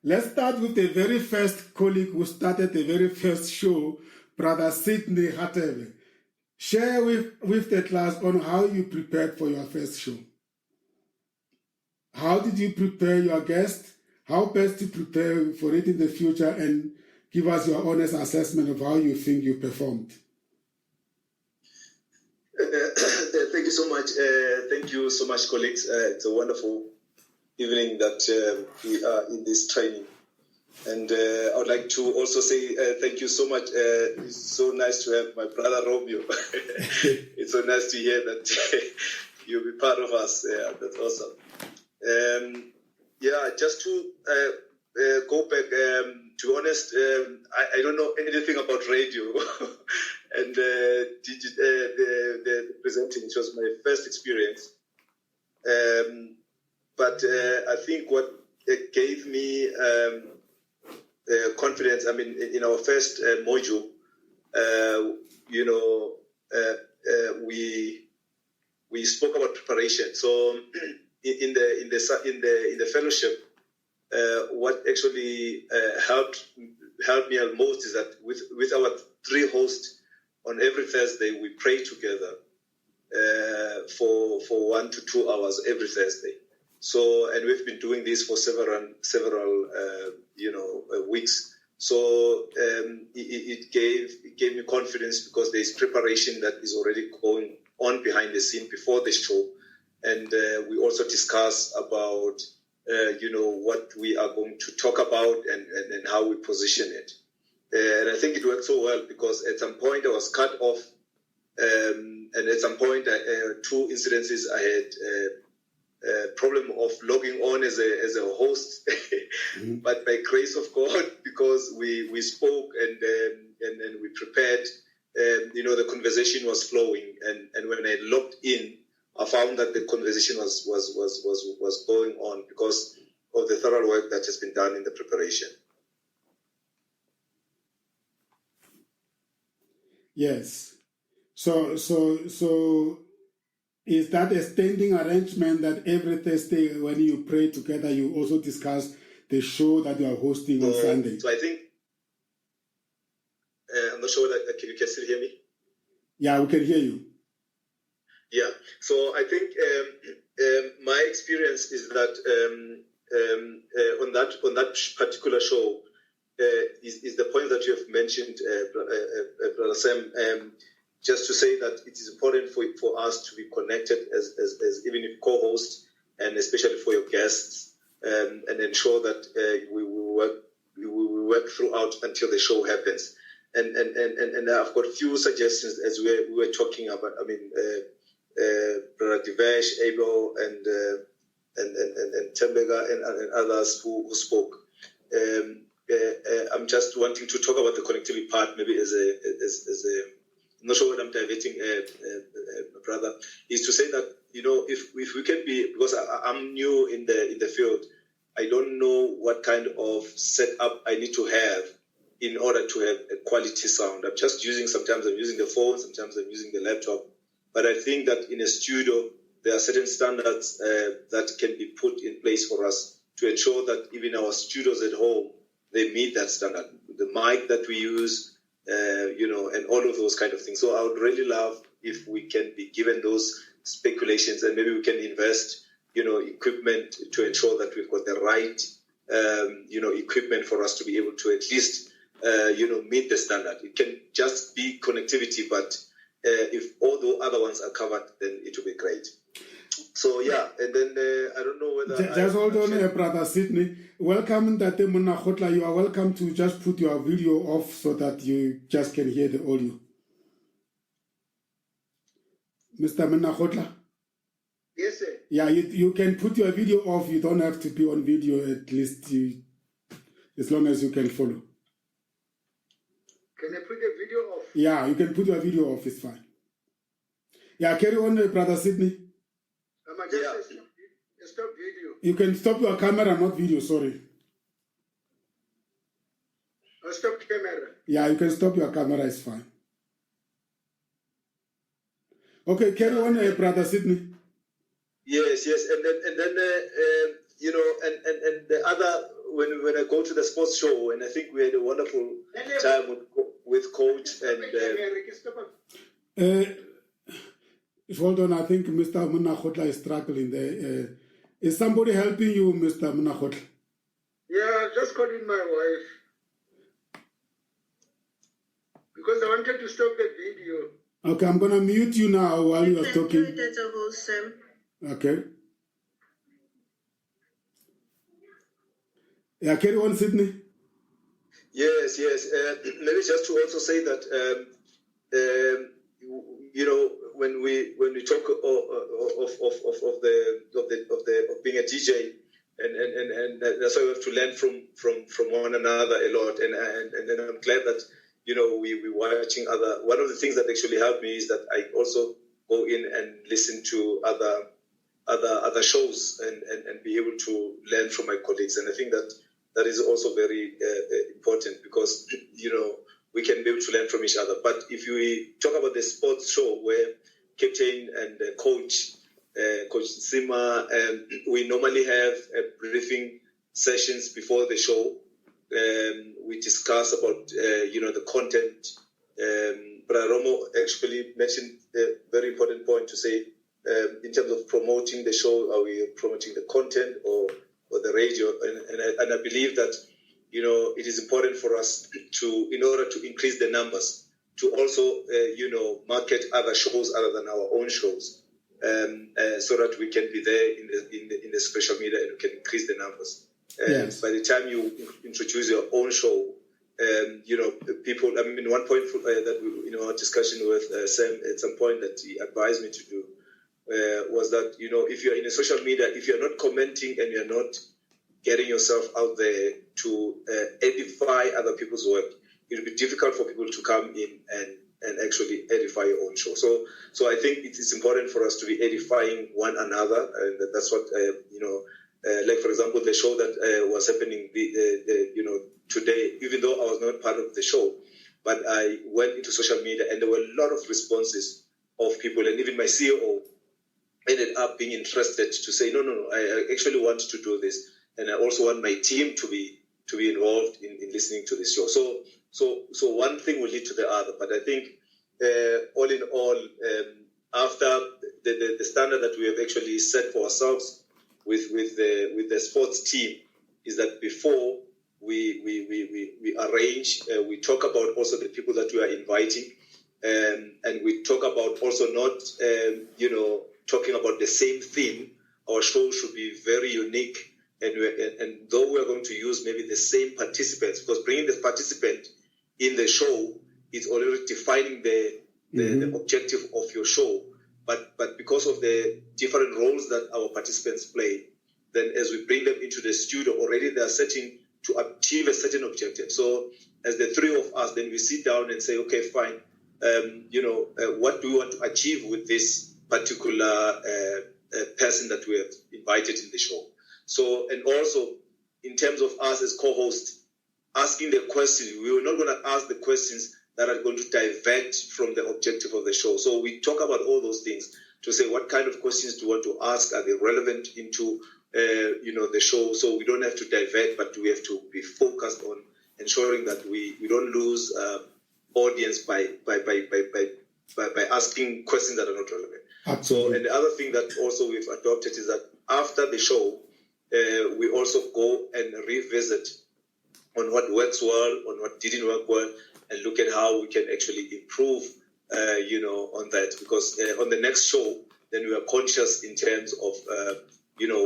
Let's start with the very first colleague who started the very first show, Brother Sidney Hatebe. Share with the class on how you prepared for your first show. How did you prepare your guest? How best to prepare for it in the future, and give us your honest assessment of how you think you performed. Thank you so much. Thank you so much, colleagues. It's a wonderful evening that we are in this training. And I would like to also say thank you so much. It's so nice to have my brother Romeo. It's so nice to hear that you'll be part of us. Yeah, that's awesome. Just to go back, to be honest, I don't know anything about radio. And the presenting, it was my first experience. But I think what it gave me confidence, in our first module, we spoke about preparation. So in the fellowship, what actually helped me most is that with our 3 hosts on every Thursday, we pray together for 1 to 2 hours every Thursday. So, and we've been doing this for several weeks. So it gave me confidence, because there is preparation that is already going on behind the scene before the show, and we also discuss about what we are going to talk about and how we position it. And I think it worked so well, because at some point I was cut off, and at some point 2 incidences I had problem of logging on as a host, but by grace of God, because we spoke and we prepared, the conversation was flowing, and when I logged in, I found that the conversation was going on because of the thorough work that has been done in the preparation. Yes. So is that a standing arrangement that every Thursday when you pray together, you also discuss the show that you are hosting on Sunday? So I think, I'm not sure that you can still hear me. Yeah, we can hear you. Yeah. So I think my experience is that on that particular show is the point that you have mentioned, Brother Sam. Just to say that it is important for us to be connected as even if co-hosts, and especially for your guests, and ensure that we will work throughout until the show happens. and I've got few suggestions as we were talking about. I mean, Brother Divesh, Abel, and Tembega and others who spoke. I'm just wanting to talk about the connectivity part, maybe as a I'm not sure what I'm diverting, brother, is to say that, if we can be, because I'm new in the field, I don't know what kind of setup I need to have in order to have a quality sound. Sometimes I'm using the phone, sometimes I'm using the laptop, but I think that in a studio, there are certain standards that can be put in place for us to ensure that even our studios at home, they meet that standard. The mic that we use, and all of those kind of things. So I would really love if we can be given those speculations, and maybe we can invest, equipment to ensure that we've got the right, equipment for us to be able to at least, meet the standard. It can just be connectivity, but if all the other ones are covered, then it will be great. So yeah, and then I don't know whether just hold on, Brother Sydney. Welcome, Tate Munakotla. You are welcome to just put your video off so that you just can hear the audio. Mr. Munakotla? Yes, sir. Yeah, you can put your video off. You don't have to be on video, at least as long as you can follow. Can I put the video off? Yeah, you can put your video off. It's fine. Yeah, carry on, Brother Sydney. Stop video. You can stop your camera, not video, sorry. Stop camera. Yeah, you can stop your camera, it's fine. Okay, carry on, Brother Sydney. Yes, and then the other, when I go to the sports show, and I think we had a wonderful time with Coach and. Hold on, I think Mr. Munakotla is struggling there. Is somebody helping you, Mr. Munakotla? Yeah, just calling my wife. Because I wanted to stop the video. Okay, I'm going to mute you now while you are talking. You can do it as a whole, Sam. Okay. Yeah, carry on, Sydney. Yes. Maybe just to also say that, when we talk of being a DJ, and that's why we have to learn from one another a lot. And I'm glad that we watching other. One of the things that actually helped me is that I also go in and listen to other shows and be able to learn from my colleagues. And I think that is also very important, because we can be able to learn from each other. But if we talk about the sports show where Captain and Coach Sima, we normally have briefing sessions before the show. We discuss about the content. Brother Romo actually mentioned a very important point to say, in terms of promoting the show, are we promoting the content or the radio? And I believe that it is important for us to, in order to increase the numbers, to also market other shows other than our own shows, so that we can be there in the social media and we can increase the numbers. Yes. By the time you introduce your own show, people. I mean, one point that we, our discussion with Sam at some point that he advised me to do was that if you're in a social media, if you're not commenting and you're not getting yourself out there to edify other people's work, it'll be difficult for people to come in and actually edify your own show. So I think it is important for us to be edifying one another, and that's what like for example the show that was happening today. Even though I was not part of the show, but I went into social media and there were a lot of responses of people, and even my CEO ended up being interested to say, no, I actually want to do this, and I also want my team to be involved in listening to this show. So one thing will lead to the other. But I think all in all, after the standard that we have actually set for ourselves with the sports team is that before we arrange, we talk about also the people that we are inviting, and we talk about also not talking about the same theme. Our show should be very unique. And though we're going to use maybe the same participants, because bringing the participant in the show is already defining the objective of your show. But because of the different roles that our participants play, then as we bring them into the studio, already they are setting to achieve a certain objective. So as the three of us, then we sit down and say, okay, fine, what do we want to achieve with this particular person that we have invited in the show? So, and also in terms of us as co-hosts, asking the questions, we were not going to ask the questions that are going to divert from the objective of the show. So we talk about all those things to say what kind of questions do you want to ask? Are they relevant into the show? So we don't have to divert, but we have to be focused on ensuring that we don't lose audience by asking questions that are not relevant. Absolutely. So, and the other thing that also we've adopted is that after the show, we also go and revisit on what works well, on what didn't work well, and look at how we can actually improve, on that. Because on the next show, then we are conscious in terms of,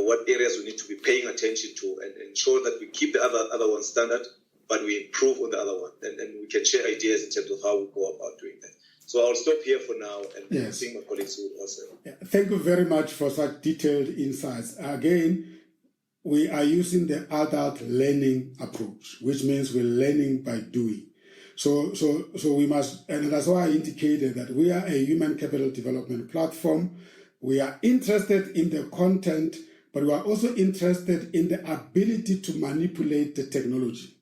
what areas we need to be paying attention to and ensure that we keep the other one standard, but we improve on the other one. And we can share ideas in terms of how we go about doing that. So I'll stop here for now, and I think my colleagues will also. Yeah. Thank you very much for such detailed insights. Again, we are using the adult learning approach, which means we're learning by doing. So we must, and that's why I indicated that we are a human capital development platform. We are interested in the content, but we are also interested in the ability to manipulate the technology.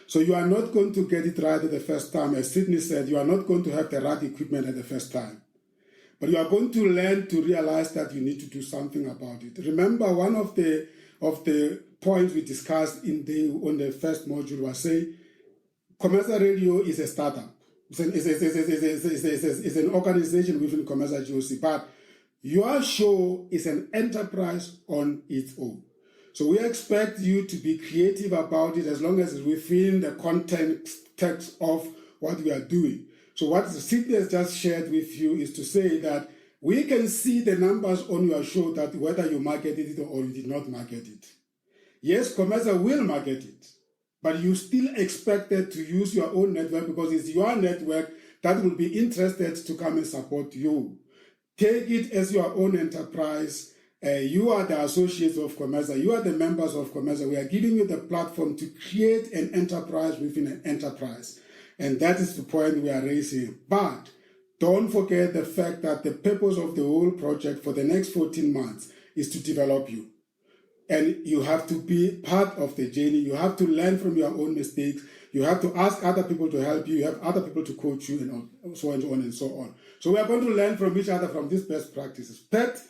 So you are not going to get it right at the first time. As Sydney said, you are not going to have the right equipment at the first time. But you are going to learn to realize that you need to do something about it. Remember, one of the points we discussed on the first module was saying, Commercial Radio is a startup. It's an organization within Commercial GOC, but your show is an enterprise on its own. So we expect you to be creative about it as long as it's within the context of what we are doing. So what Sydney has just shared with you is to say that we can see the numbers on your show that whether you marketed it or you did not market it. Yes, Commercial will market it, but you still expected to use your own network because it's your network that will be interested to come and support you. Take it as your own enterprise. You are the associates of Commercial. You are the members of Commercial. We are giving you the platform to create an enterprise within an enterprise. And that is the point we are raising. But don't forget the fact that the purpose of the whole project for the next 14 months is to develop you. And you have to be part of the journey. You have to learn from your own mistakes. You have to ask other people to help you. You have other people to coach you, and so on and so on. So we are going to learn from each other from these best practices. Pat,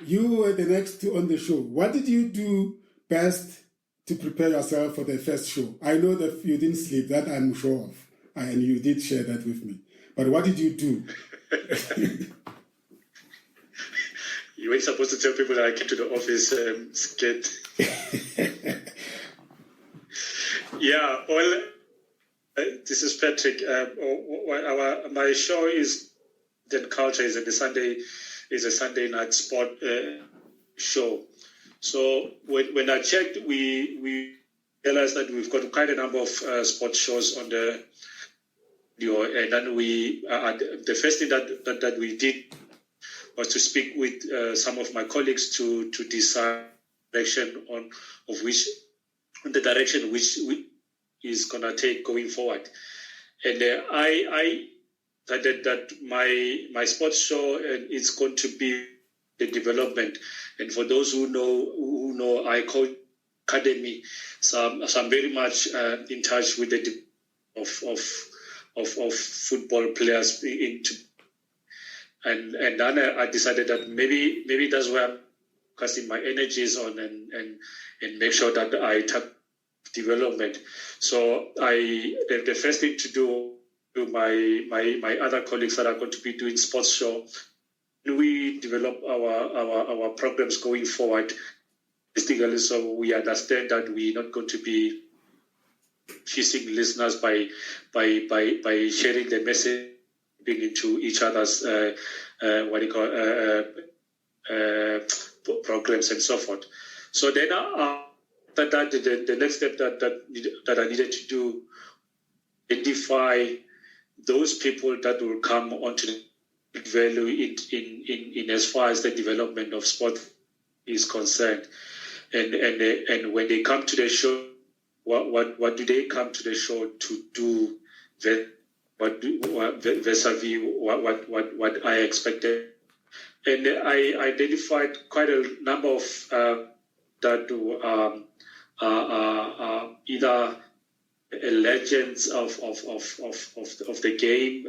you were the next two on the show. What did you do best to prepare yourself for the first show? I know that you didn't sleep, that I'm sure of. And you did share that with me. But what did you do? You weren't supposed to tell people that I came to the office scared. Yeah, well, this is Patrick. My show is Then Culture is a Sunday night sport show. So when I checked, we realized that we've got quite a number of sports shows on the video, and then the first thing that we did was to speak with some of my colleagues to decide direction on the direction which is gonna take going forward. And I decided that my sports show is going to be the development. And for those who know, I coach academy, so I'm very much in touch with the of football players and then I decided that maybe that's where I'm casting my energies on and make sure that I take development. So the first thing to do my other colleagues that are going to be doing sports show, we develop our programs going forward, so we understand that we're not going to be confusing listeners by sharing the message into each other's programs and so forth. So then after that, the next step that I needed to do identify those people that will come onto the value in as far as the development of sport is concerned, and when they come to the show, what do they come to the show to do? Vis-a-vis what I expected, and I identified quite a number of that either legends of the game,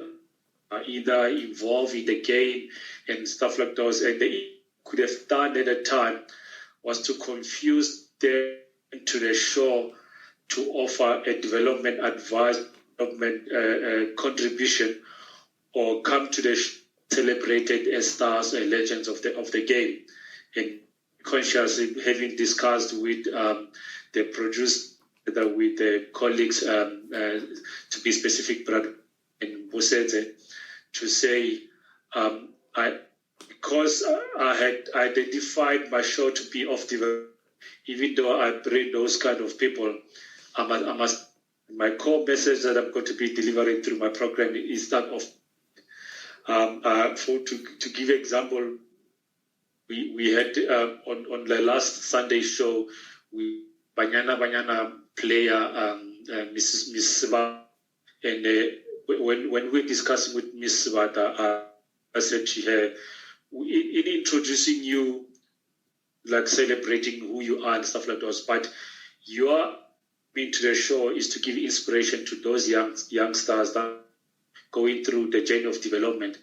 either involved in the game and stuff like those, and they could have done at the time was to confuse them to the show to offer a development advice, development contribution, or come to the celebrated as stars and legends of the game. And consciously having discussed with the producer, with the colleagues, to be specific, Brad and Bosete, to say, because I had identified my show to be off development, even though I bring those kind of people, I must. My core message that I'm going to be delivering through my program is that of, to give example, we had on the last Sunday show, we Banyana player, Miss Sibata, and when we were discussing with Miss Sibata, I said to her, in introducing you, like celebrating who you are and stuff like that, but your being to the show is to give inspiration to those young stars that are going through the journey of development,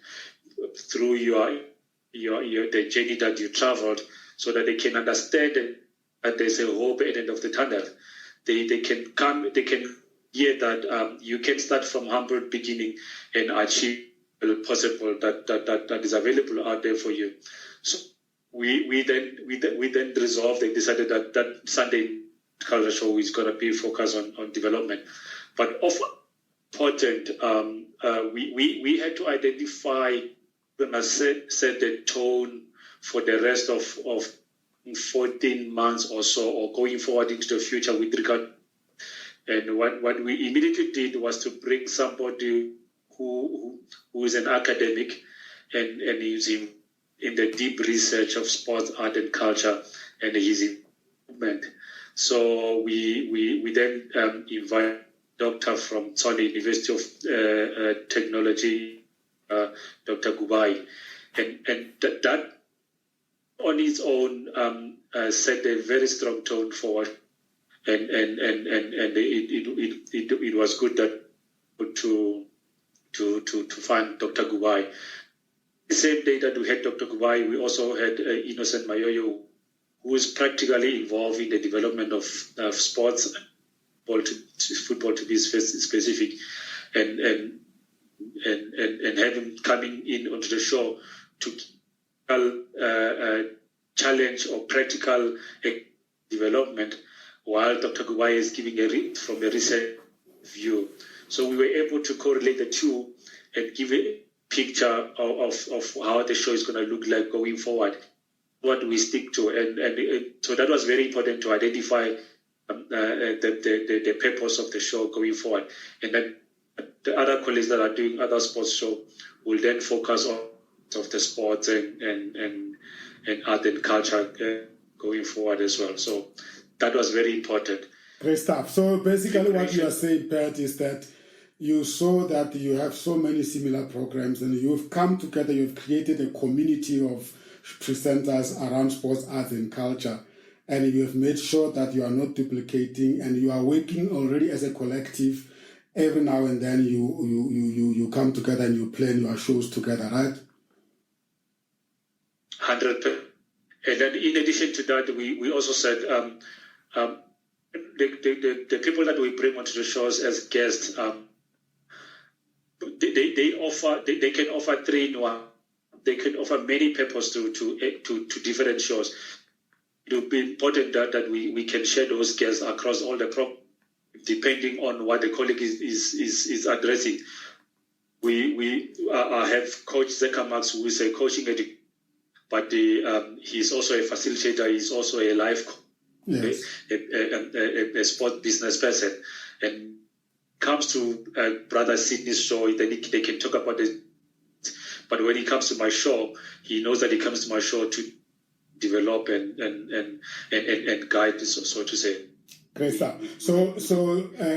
through the journey that you traveled, so that they can understand that there's a hope at the end of the tunnel. They can hear that you can start from humble beginning and achieve the possible that is available out there for you. So we then resolved and decided that Sunday culture show is going to be focused on development, but of important, we had to identify and set the tone for the rest of 14 months or so, or going forward into the future with regard. And what we immediately did was to bring somebody who is an academic and is in the deep research of sports, art, and culture, and his involvement. So we then invite doctor from Tshwane University of Technology, Dr. Gubai, and that on its own set a very strong tone forward, and it was good that to find Dr. Gubai. The same day that we had Dr. Gubai, we also had Innocent Mayoyo, who is practically involved in the development of sports, football to be specific, and have him coming in onto the show to challenge or practical development, while Dr. Gubai is giving from a research view. So we were able to correlate the two and give a picture of how the show is going to look like going forward, what we stick to, and so that was very important to identify the purpose of the show going forward, and then the other colleagues that are doing other sports show will then focus on of the sports and art and culture going forward as well. So that was very important. Great stuff. So basically what you are saying, Pat, is that you saw that you have so many similar programs and you've come together, you've created a community of presenters around sports, art and culture, and you have made sure that you are not duplicating and you are working already as a collective. Every now and then you come together and you plan your shows together, right? 100%. And then in addition to that, we also said the people that we bring onto the shows as guests, they can offer 3 in 1. They can offer many purposes to different shows. It will be important that we can share those guests across all the programs, depending on what the colleague is addressing. We have Coach Zeka Max, who is a coaching educator, but he's also a facilitator. He's also a life coach, yes, a sport business person, and comes to Brother Sydney's show, then they can talk about it. But when he comes to my show, he knows that he comes to my show to develop and guide, so to say. Great stuff. So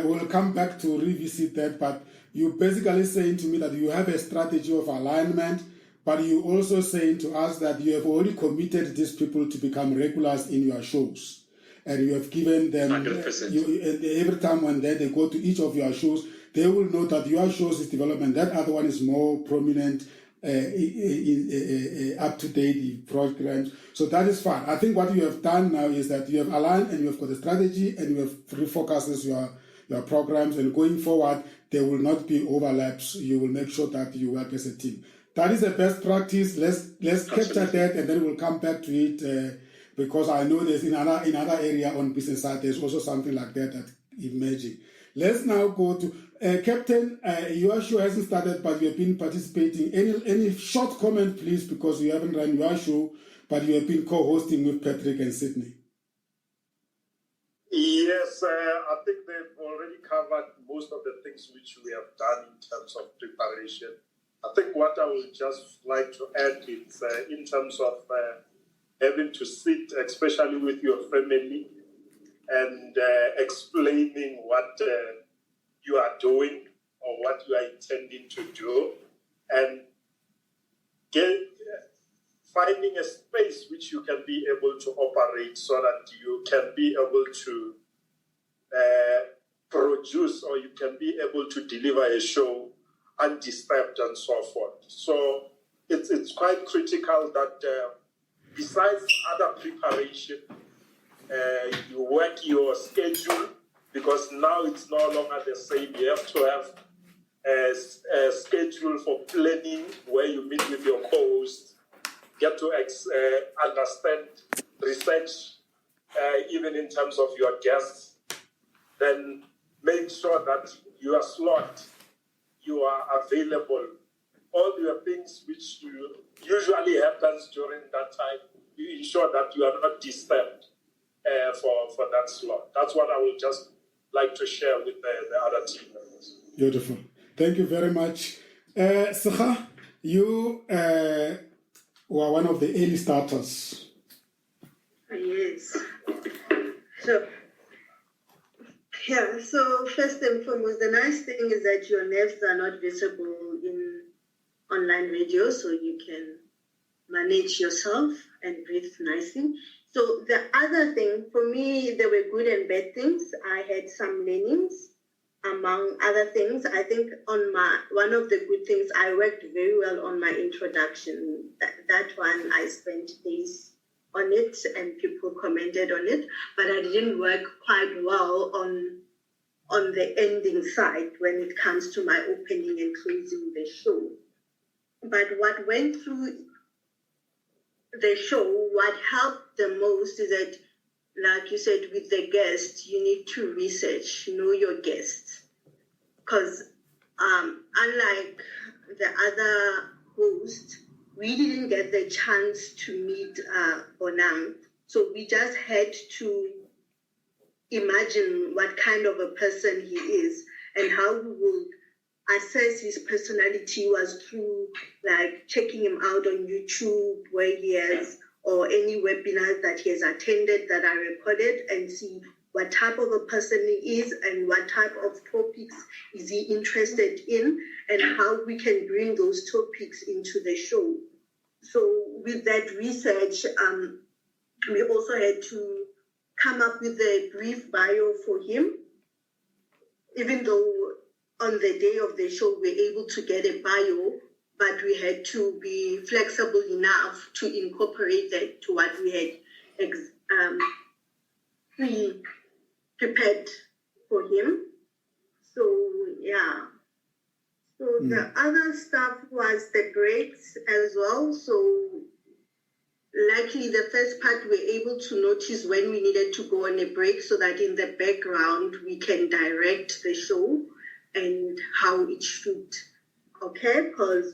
we'll come back to revisit that, but you basically saying to me that you have a strategy of alignment, but you also saying to us that you have already committed these people to become regulars in your shows, and you have given them 100%. Every time when they go to each of your shows, they will know that your shows is development. That other one is more prominent, up to date programs. So that is fine. I think what you have done now is that you have aligned and you have got a strategy and you have refocused your programs, and going forward there will not be overlaps. You will make sure that you work as a team. That is the best practice. Let's capture that, and then we'll come back to it because I know there's in another area on business side there's also something like that emerging. Let's now go to Captain. Your show hasn't started, but you have been participating. Any short comment, please, because you haven't run your show, but you have been co-hosting with Patrick and Sydney. Yes, I think they've already covered most of the things which we have done in terms of preparation. I think what I would just like to add is in terms of having to sit, especially with your family, and explaining what you are doing or what you are intending to do, and finding a space which you can be able to operate so that you can be able to produce, or you can be able to deliver a show undisturbed and so forth. So it's quite critical that besides other preparation, you work your schedule, because now it's no longer the same. You have to have a schedule for planning where you meet with your co-host, get to understand research, even in terms of your guests, then make sure that you are slot, you are available. All your things which usually happens during that time, you ensure that you are not disturbed for that slot. That's what I would just like to share with the other team members. Beautiful. Thank you very much. Sikha, you were one of the early starters. Yes. So first and foremost, the nice thing is that your nerves are not visible in online radio, so you can manage yourself and breathe nicely. So the other thing, for me, there were good and bad things. I had some learnings, among other things. I think one of the good things, I worked very well on my introduction. That one, I spent days on it and people commented on it, but I didn't work quite well on the ending side when it comes to my opening and closing the show. But what went through the show, what helped the most is that, like you said, with the guests, you need to research, know your guests. Because unlike the other host, we didn't get the chance to meet Bonang. So we just had to imagine what kind of a person he is and how we would assess his personality was through like checking him out on YouTube where he has, or any webinars that he has attended that are recorded, and see what type of a person he is and what type of topics is he interested in and how we can bring those topics into the show. So with that research, we also had to come up with a brief bio for him, even though on the day of the show, we were able to get a bio, but we had to be flexible enough to incorporate that to what we had prepared for him. So, yeah. So the other stuff was the breaks as well. So luckily, the first part, we were able to notice when we needed to go on a break so that in the background, we can direct the show and how it should, okay? Because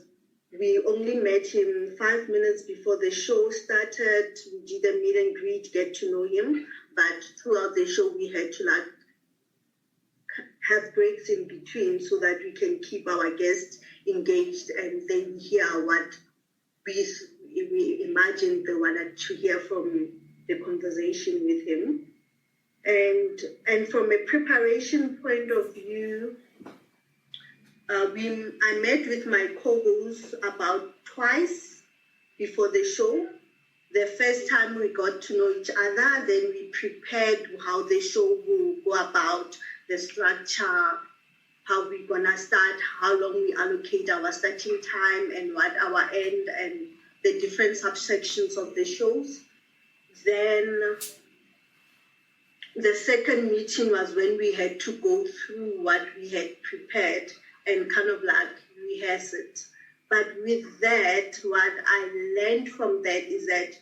we only met him 5 minutes before the show started. We did a meet and greet, get to know him. But throughout the show, we had to have breaks in between so that we can keep our guests engaged and then hear what we imagine they wanted to hear from the conversation with him. And from a preparation point of view, I met with my co-hosts about twice before the show. The first time we got to know each other, then we prepared how the show will go about, the structure, how we're going to start, how long we allocate our starting time and what our end, and the different subsections of the shows. Then the second meeting was when we had to go through what we had prepared and kind of like rehearse it. But with that, what I learned from that is that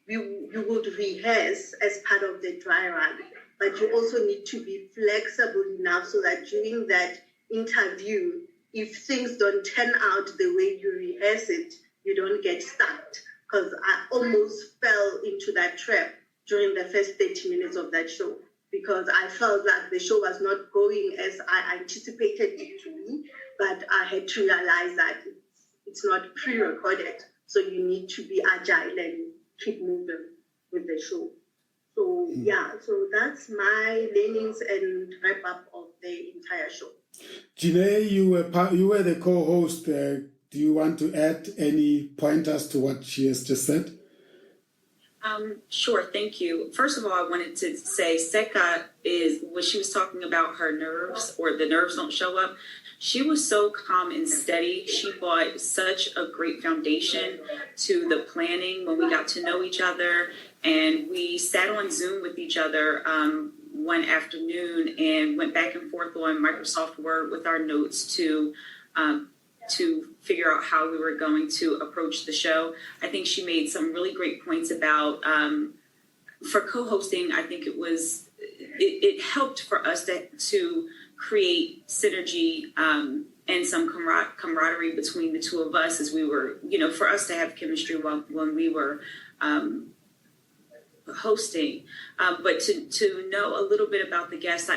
you would rehearse as part of the dry run, but you also need to be flexible enough so that during that interview, if things don't turn out the way you rehearse it, you don't get stuck. Because I almost fell into that trap during the first 30 minutes of that show, because I felt like the show was not going as I anticipated it to be, but I had to realize that it's not pre-recorded, so you need to be agile and keep moving with the show. So so that's my learnings and wrap up of the entire show. Janae, you were the co-host. Do you want to add any pointers to what she has just said? Sure, thank you. First of all, I wanted to say Seka when she was talking about her nerves or the nerves don't show up, she was so calm and steady. She brought such a great foundation to the planning when we got to know each other. And we sat on Zoom with each other one afternoon and went back and forth on Microsoft Word with our notes to figure out how we were going to approach the show. I think she made some really great points about, for co-hosting, I think it helped for us to create synergy and some camaraderie between the two of us as we were, for us to have chemistry when we were hosting. But to know a little bit about the guests,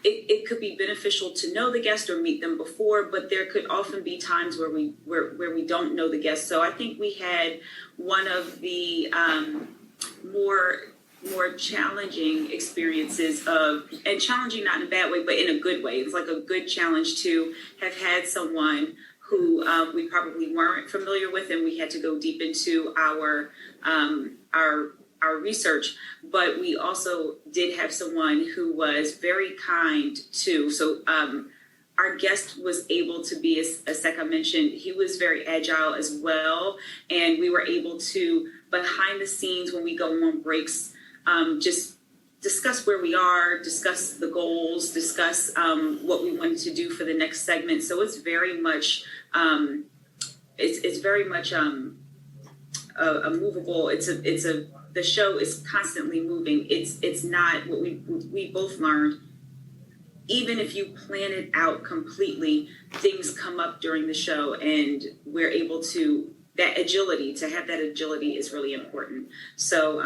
it could be beneficial to know the guest or meet them before, but there could often be times where we don't know the guest. So I think we had one of the more challenging experiences and challenging not in a bad way, but in a good way. It's like a good challenge to have had someone who we probably weren't familiar with, and we had to go deep into our research, but we also did have someone who was very kind too. So our guest was able to be, as Seka mentioned, he was very agile as well. And we were able to, behind the scenes when we go on breaks, just discuss where we are, discuss the goals, discuss what we wanted to do for the next segment. So it's very much, it's very much a movable, the show is constantly moving. It's not what we both learned. Even if you plan it out completely, things come up during the show, and we're able to have that agility is really important. So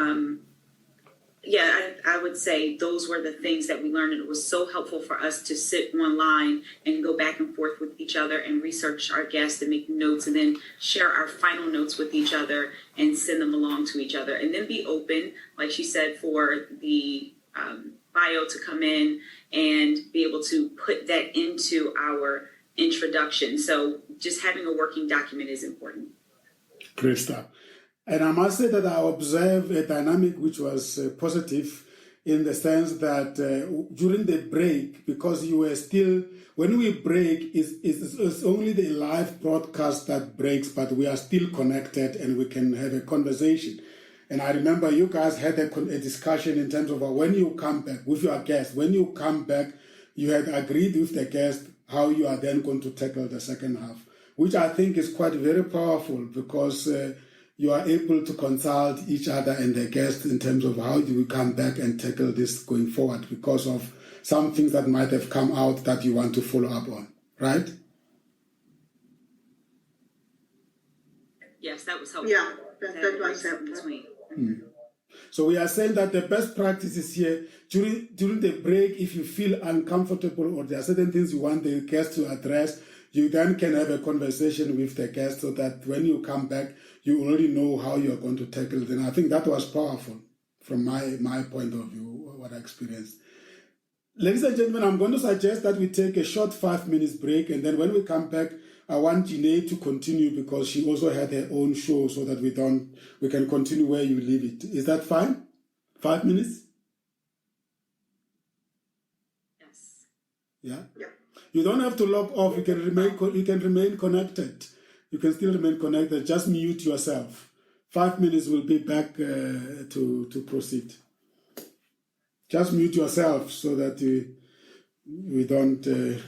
I would say those were the things that we learned, and it was so helpful for us to sit online and go back and forth with each other and research our guests and make notes, and then share our final notes with each other and send them along to each other, and then be open, like she said, for the bio to come in and be able to put that into our introduction. So just having a working document is important. Great stuff. And I must say that I observed a dynamic which was positive, in the sense that during the break, because you were still, when we break, it's only the live broadcast that breaks, but we are still connected and we can have a conversation. And I remember you guys had a discussion in terms of when you come back with your guest. When you come back, you had agreed with the guest how you are then going to tackle the second half, which I think is quite very powerful, because you are able to consult each other and the guest in terms of how do we come back and tackle this going forward, because of some things that might have come out that you want to follow up on, right? Yes, that was helpful. Yeah, that was helpful. So we are saying that the best practice is here during the break. If you feel uncomfortable or there are certain things you want the guest to address, you then can have a conversation with the guest so that when you come back, you already know how you're going to tackle it. And I think that was powerful from my point of view, what I experienced. Ladies and gentlemen, I'm going to suggest that we take a short 5 minutes break, and then when we come back, I want Janae to continue because she also had her own show so that we can continue where you leave it. Is that fine? 5 minutes? Yes. Yeah? You don't have to log off. You can remain connected. You can still remain connected. Just mute yourself. 5 minutes, we'll be back to proceed. Just mute yourself so that we don't hear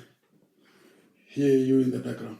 you in the background.